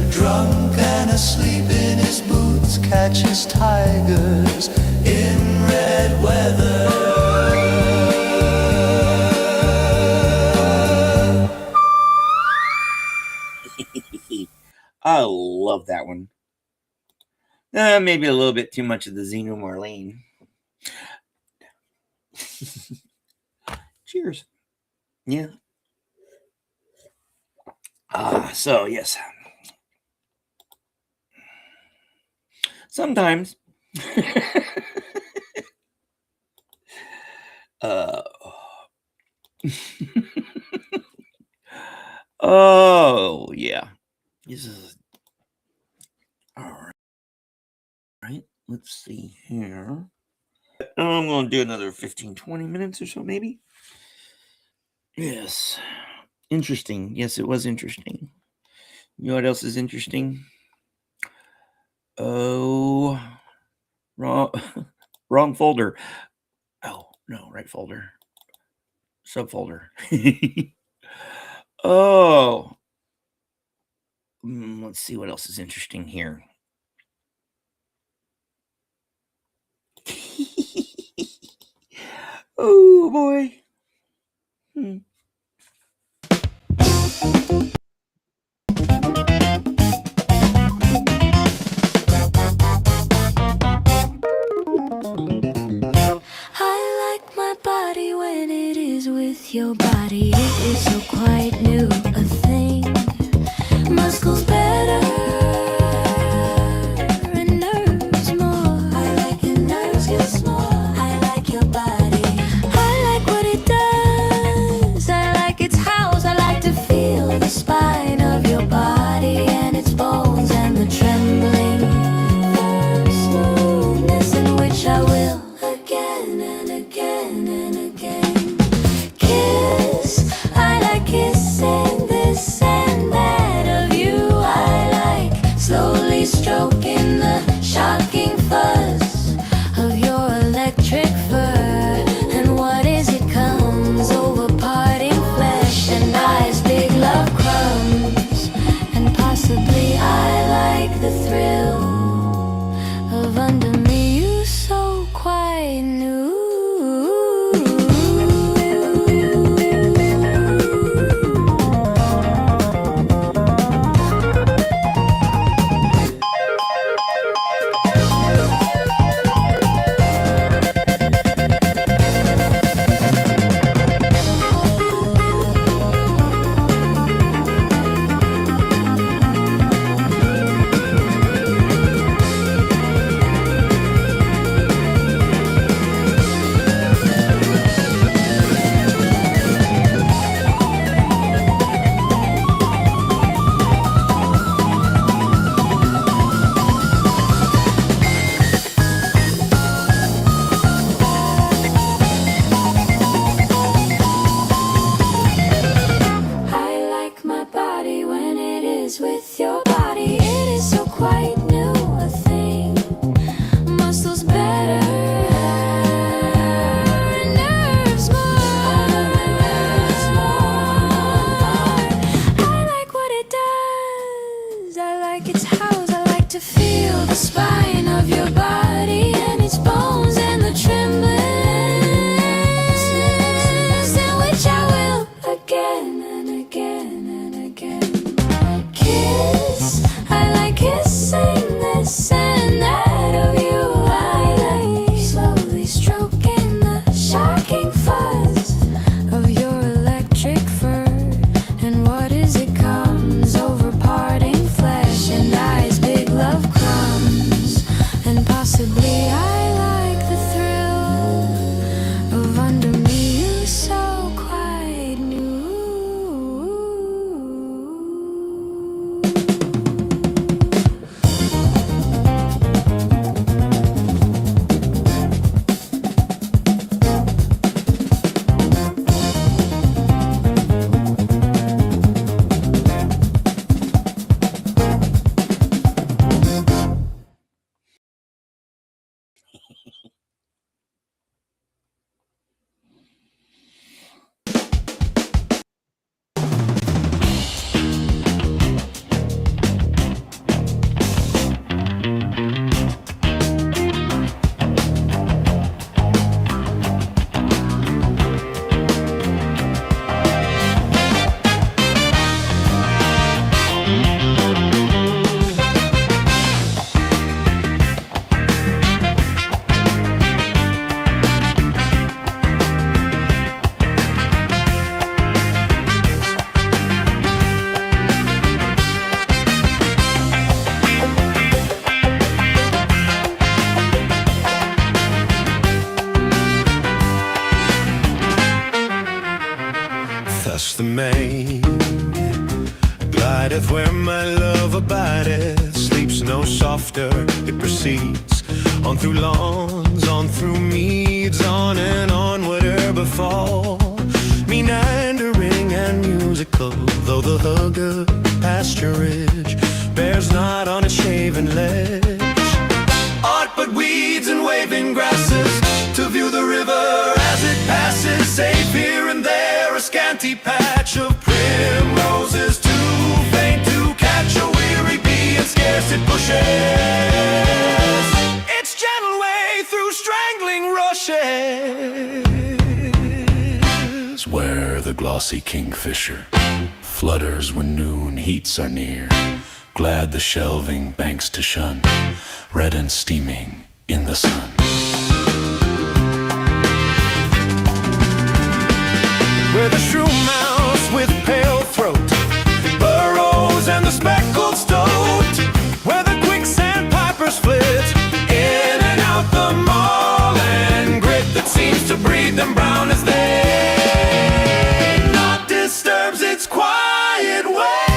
drunk and asleep in his boots, catches tigers in red weather. I love that one. Maybe a little bit too much of the Zeno Marlene. Cheers. Yeah. So, yes. Sometimes. Oh, yeah. This is all right. Let's see here. I'm going to do another 15-20 minutes or so, maybe. Yes. Interesting. Yes, it was interesting. You know what else is interesting? Oh, wrong folder. Oh, no, right folder. Subfolder. Oh. Let's see what else is interesting here. Oh, boy. I like my body when it is with your body. It is so quite new a thing. Muscles better and nerves more. I like your nerves, your small. I like your body. I like what it does. I Thus the main glideth where my love abideth, sleeps no softer, it proceeds on through lawns, on through meads, on and onward ere befall, meandering and musical, though the hugged pasturage bears not on its shaven ledge aught but weeds and waving grasses, to view the river as it passes, save here and there a scanty patch of primroses, too faint to catch a weary bee, and scarce it pushes its gentle way through strangling rushes, where the glossy kingfisher flutters when noon heats are near, glad the shelving banks to shun, red and steaming in the sun. Where the shrew mouse with pale throat burrows, and the speckled stoat, where the quicksand pipers flit in and out the marl grit that seems to breed them brown as they, not disturbs its quiet way,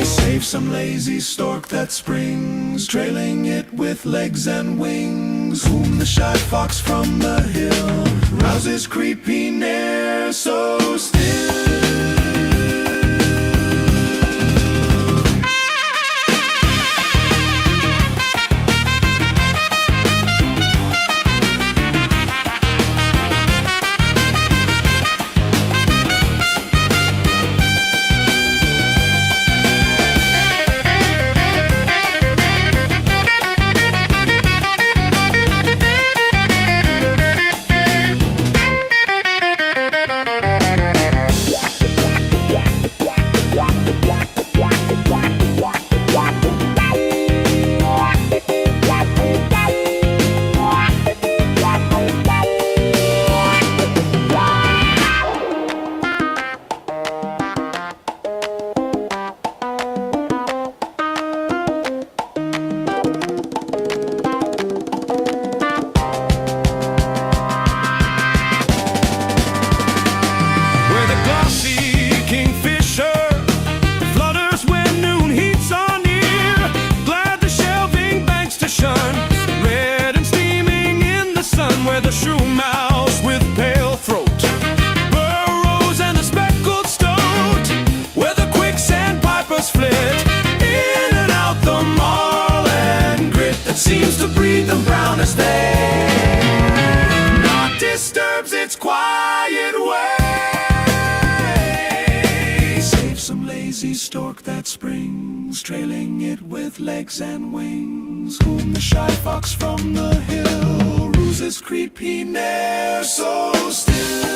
save some lazy stork that springs, trailing it with legs and wings, whom the shy fox from the hill rouses creepy ne'er so still. Seems to breed them brown as they, not disturbs its quiet way, save some lazy stork that springs, trailing it with legs and wings, whom the shy fox from the hill ruses creepy ne'er so still.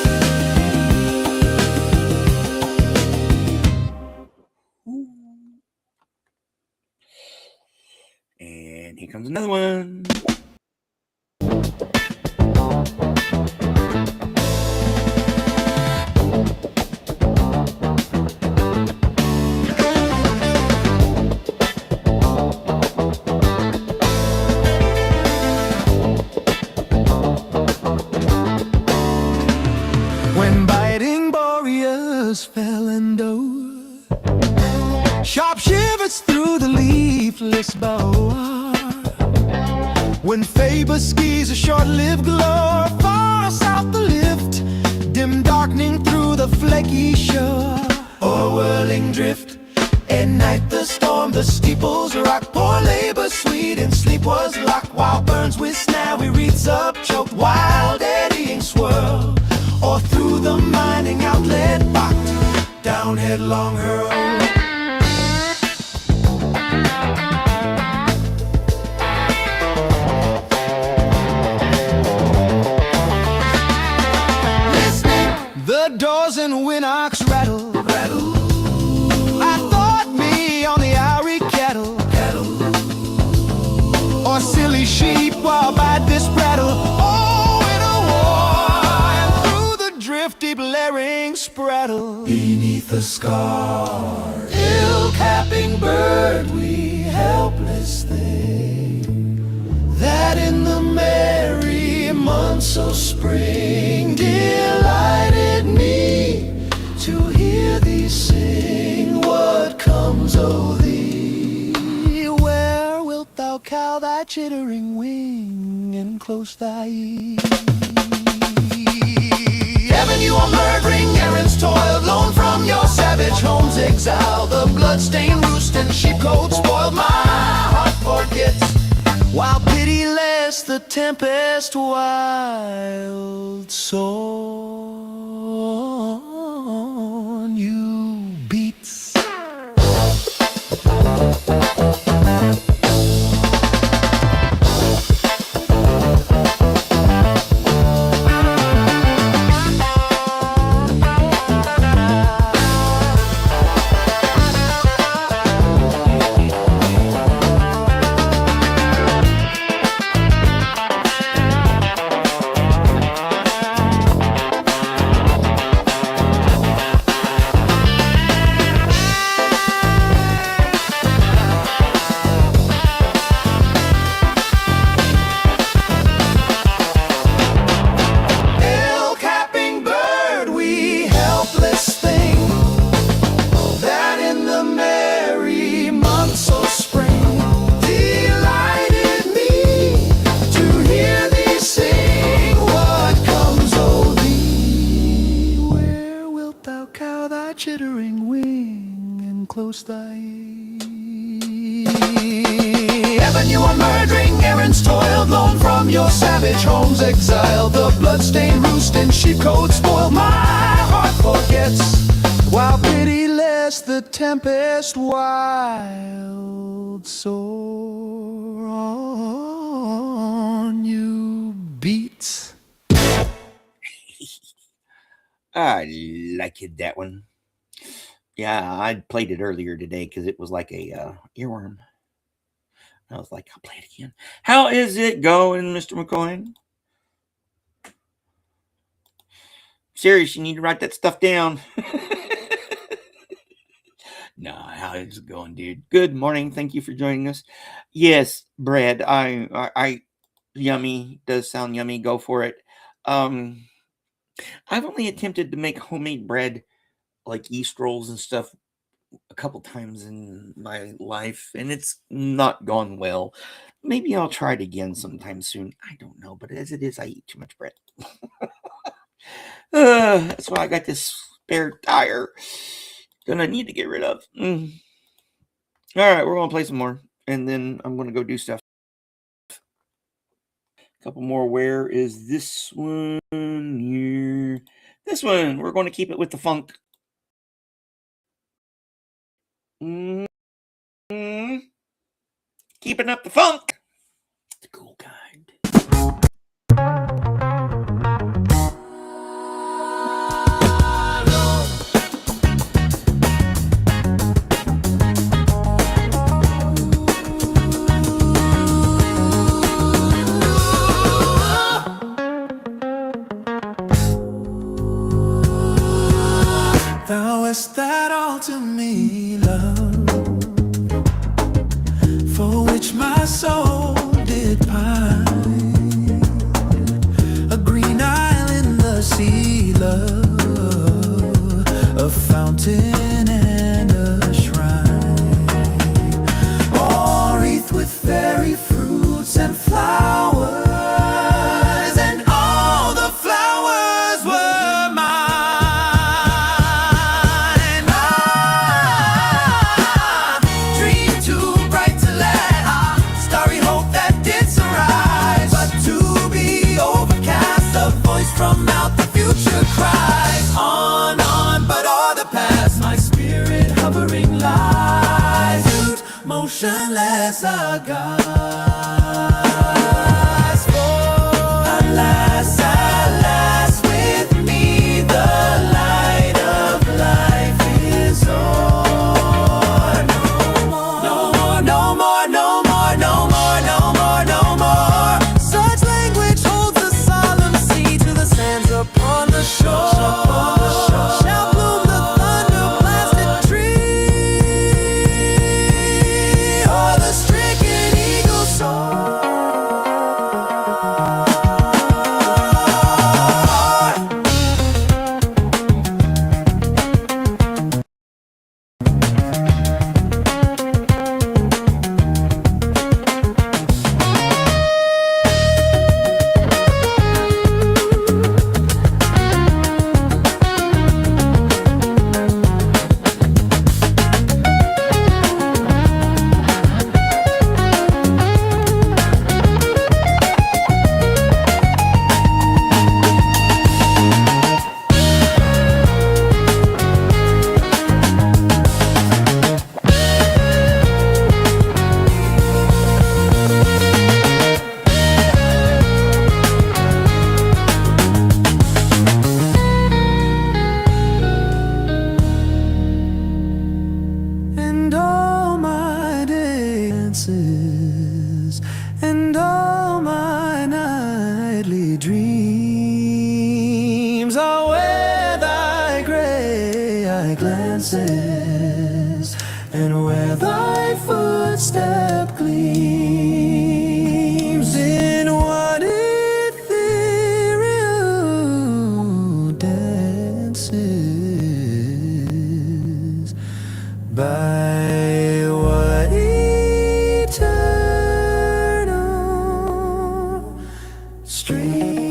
And here comes another one. When biting boreas fell and sharp shivers through the leafless bough, when Faber skis a short-lived glow, far south the lift, dim darkening through the flaky shore, or whirling drift, At night the storm, the steeples rock. Poor labor sweet and sleep was locked. While burns with snawy reeds up choked. Wild eddying swirl, or through the mining outlet box, down headlong hurl. The doors and windocks rattle, rattle. I thought me on the Irish cattle, cattle. Or silly sheep while by this brattle. Oh, in a war, and through the drifty blaring sprattle. Beneath the scar, ill-capping bird, we helpless thing, that in the merry months of spring delighted me to hear thee sing. What comes o' thee? Where wilt thou cow thy chittering wing and close thy ear? Heaven, you are murdering errands toiled, lone from your savage home's exile. The blood-stained roost and sheepcote spoiled, my heart forgets. While pitiless the tempest wild on you beats. Chittering wing and close thy ear. Heaven, you are murdering errands toiled, lone from your savage home's exile. The blood-stained roost and sheepcote spoiled, my heart forgets. While pitiless the tempest wild sore on you beats. I liked that one. Yeah, I played it earlier today because it was like a earworm. I was like, I'll play it again. How is it going, Mr. McCoy? Serious, you need to write that stuff down. No, how is it going, dude? Good morning. Thank you for joining us. Yes, bread. I yummy. Does sound yummy. Go for it. I've only attempted to make homemade bread, like yeast rolls and stuff, a couple times in my life, and it's not gone well. Maybe I'll try it again sometime soon. I don't know, but as it is, I eat too much bread. That's why I got this spare tire. Gonna need to get rid of. All right, we're gonna play some more, and then I'm gonna go do stuff. A couple more. Where is this one here? This one. We're going to keep it with the funk. Keeping up the funk. The cool kind. Thou hast that all to me, love, for which my soul did pine. A green isle in the sea, love, a fountain and a shrine, all wreathed with fairy fruits and flowers. Alas, with me the light of life is on. No more, no more, no more, no more, no more, no more. Such language holds the solemn sea to the sands upon the shore. Shall bloom the thunder-blasted tree, or the stricken eagle soar. And all my dances, and all my nightly dreams are where thy grey eye glances, and where thy footstep gleams in what ethereal dances. By what eternal stream?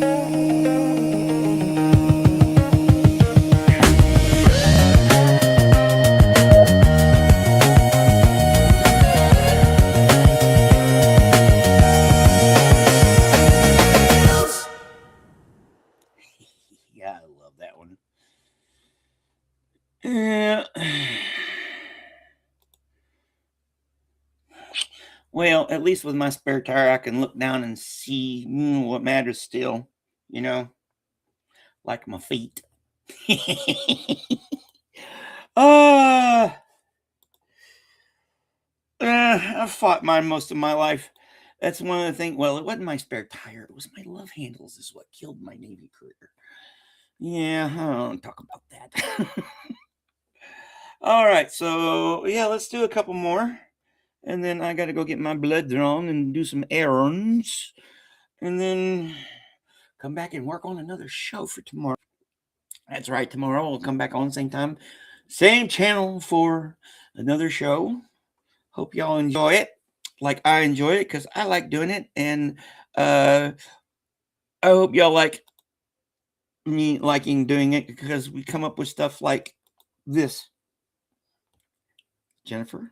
Yeah, I love that one. Yeah. Well, at least with my spare tire, I can look down and see what matters still, you know, like my feet. I've fought mine most of my life. That's one of the things. Well, it wasn't my spare tire. It was my love handles is what killed my Navy career. Yeah, I don't talk about that. All right, so yeah, let's do a couple more. And then I got to go get my blood drawn and do some errands. And then come back and work on another show for tomorrow. That's right, tomorrow we'll come back on same time, same channel for another show. Hope y'all enjoy it like I enjoy it because I like doing it. And I hope y'all like me liking doing it because we come up with stuff like this. Jennifer?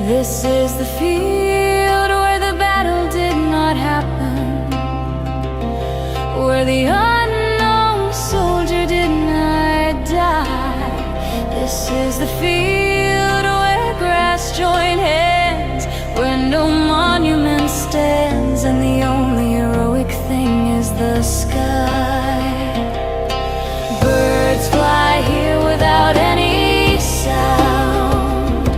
This is the field where the battle did not happen, where the unknown soldier did not die. This is the field where grass joined hands, where no monument stands, and the only heroic thing is the sky. Birds fly here without any sound,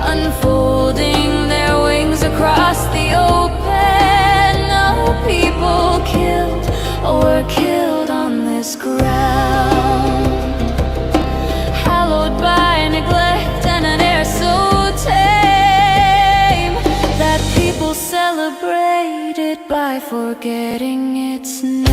unfolding their wings across the open. No people killed or were killed on this ground, hallowed by neglect and an air so tame that people celebrate it by forgetting its name.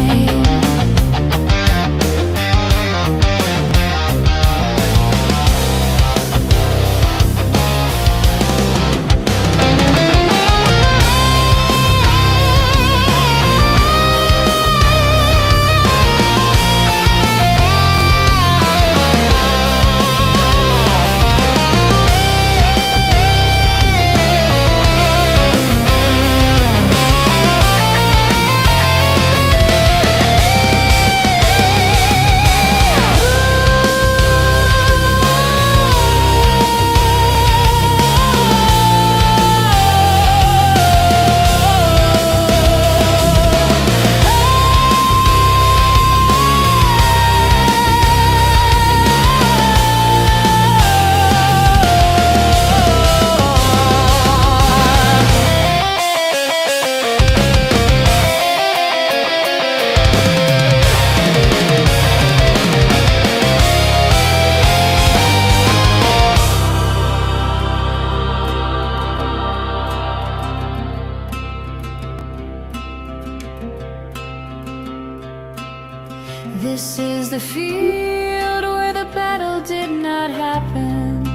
This is the field where the battle did not happen,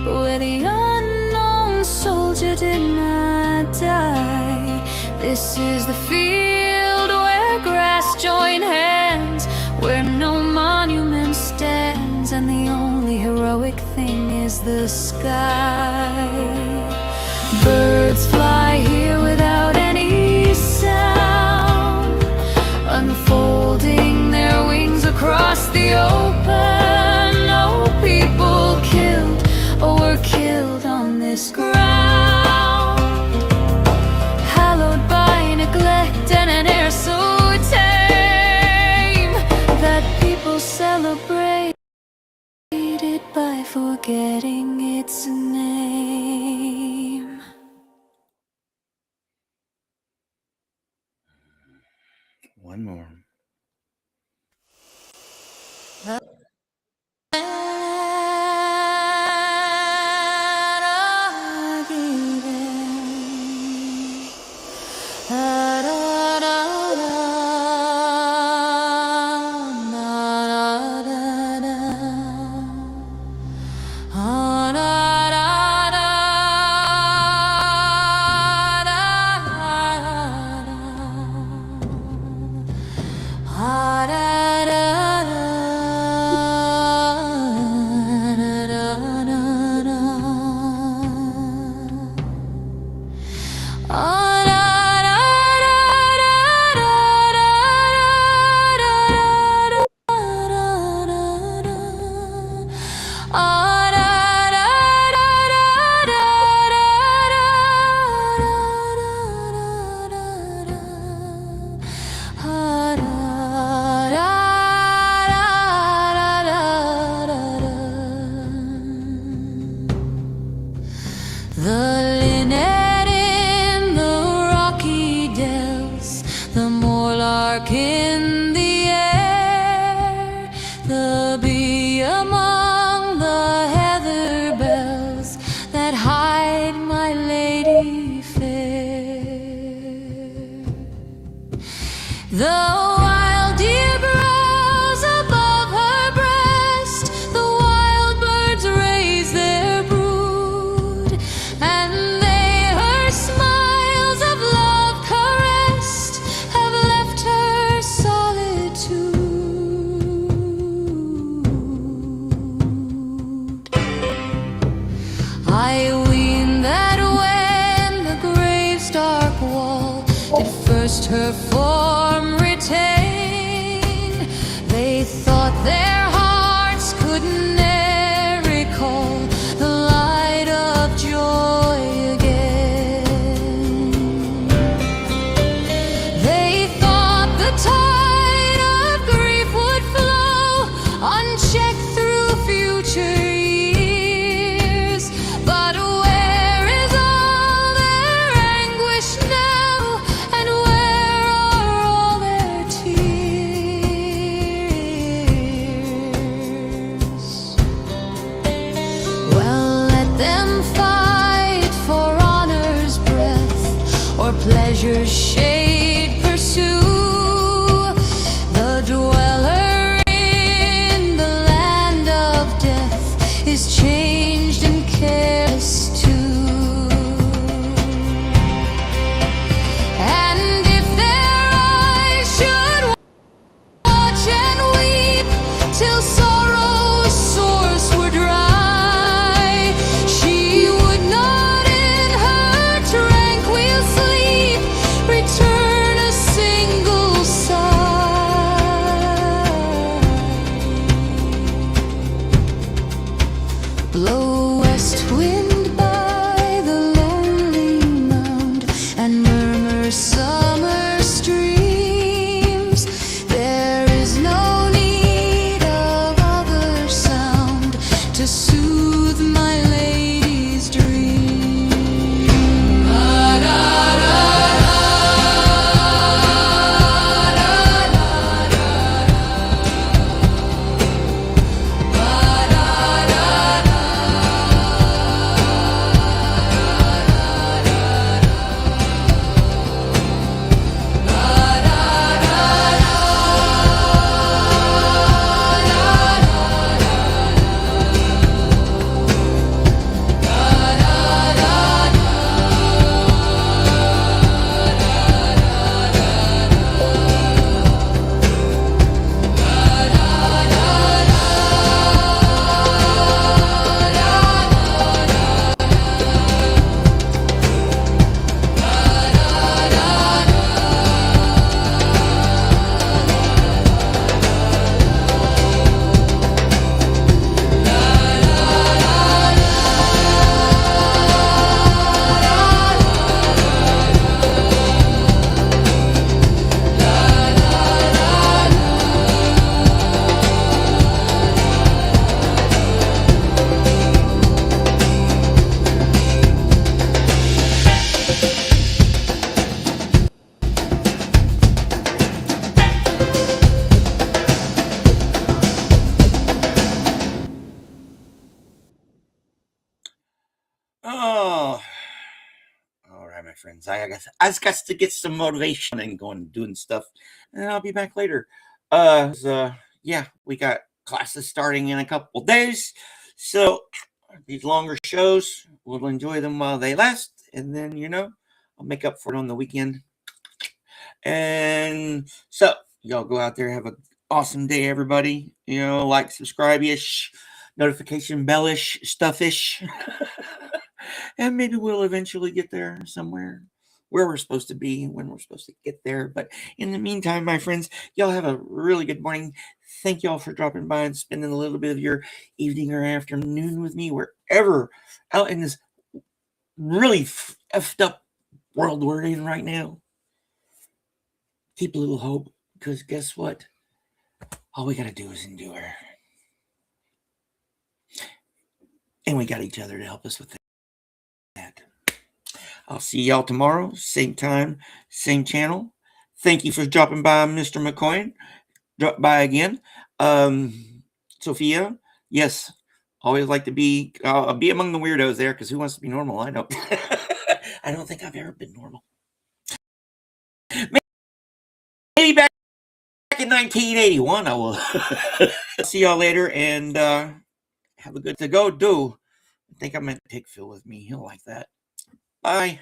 where the unknown soldier did not die. This is the field where grass join hands, where no monument stands, and the only heroic thing is the sky. Birds fly here without any sound, unfolding their wings across the open. No people killed or were killed on this ground, hallowed by neglect and an air so tame that people celebrate it by forgetting its name. One more. The linnet in the rocky dells, the moorlark in the air, the bee among the heather bells that hide my lady fair. The wild deer grows above her breast, the wild birds raise their brood, and they, her smiles of love caressed, have left her solitude. I ween that when the grave's dark wall did first her form retain, friends. I just got to get some motivation and going and doing stuff, and I'll be back later. Yeah, we got classes starting in a couple days, so these longer shows, we'll enjoy them while they last, and then I'll make up for it on the weekend. And so y'all go out there, have an awesome day, everybody. Like, subscribe-ish, notification bell-ish, stuff-ish. And maybe we'll eventually get there somewhere where we're supposed to be when we're supposed to get there. But in the meantime, my friends, y'all have a really good morning. Thank y'all for dropping by and spending a little bit of your evening or afternoon with me, wherever out in this really effed up world we're in right now. Keep a little hope, because guess what? All we got to do is endure. And we got each other to help us with that. I'll see y'all tomorrow, same time, same channel. Thank you for dropping by, Mr. McCoy. Drop by again. Sophia, yes, always like to be among the weirdos there, because who wants to be normal? I don't. I don't think I've ever been normal. Maybe back in 1981, I will. See y'all later, and have a good to go do. I think I'm going to take Phil with me. He'll like that. Bye.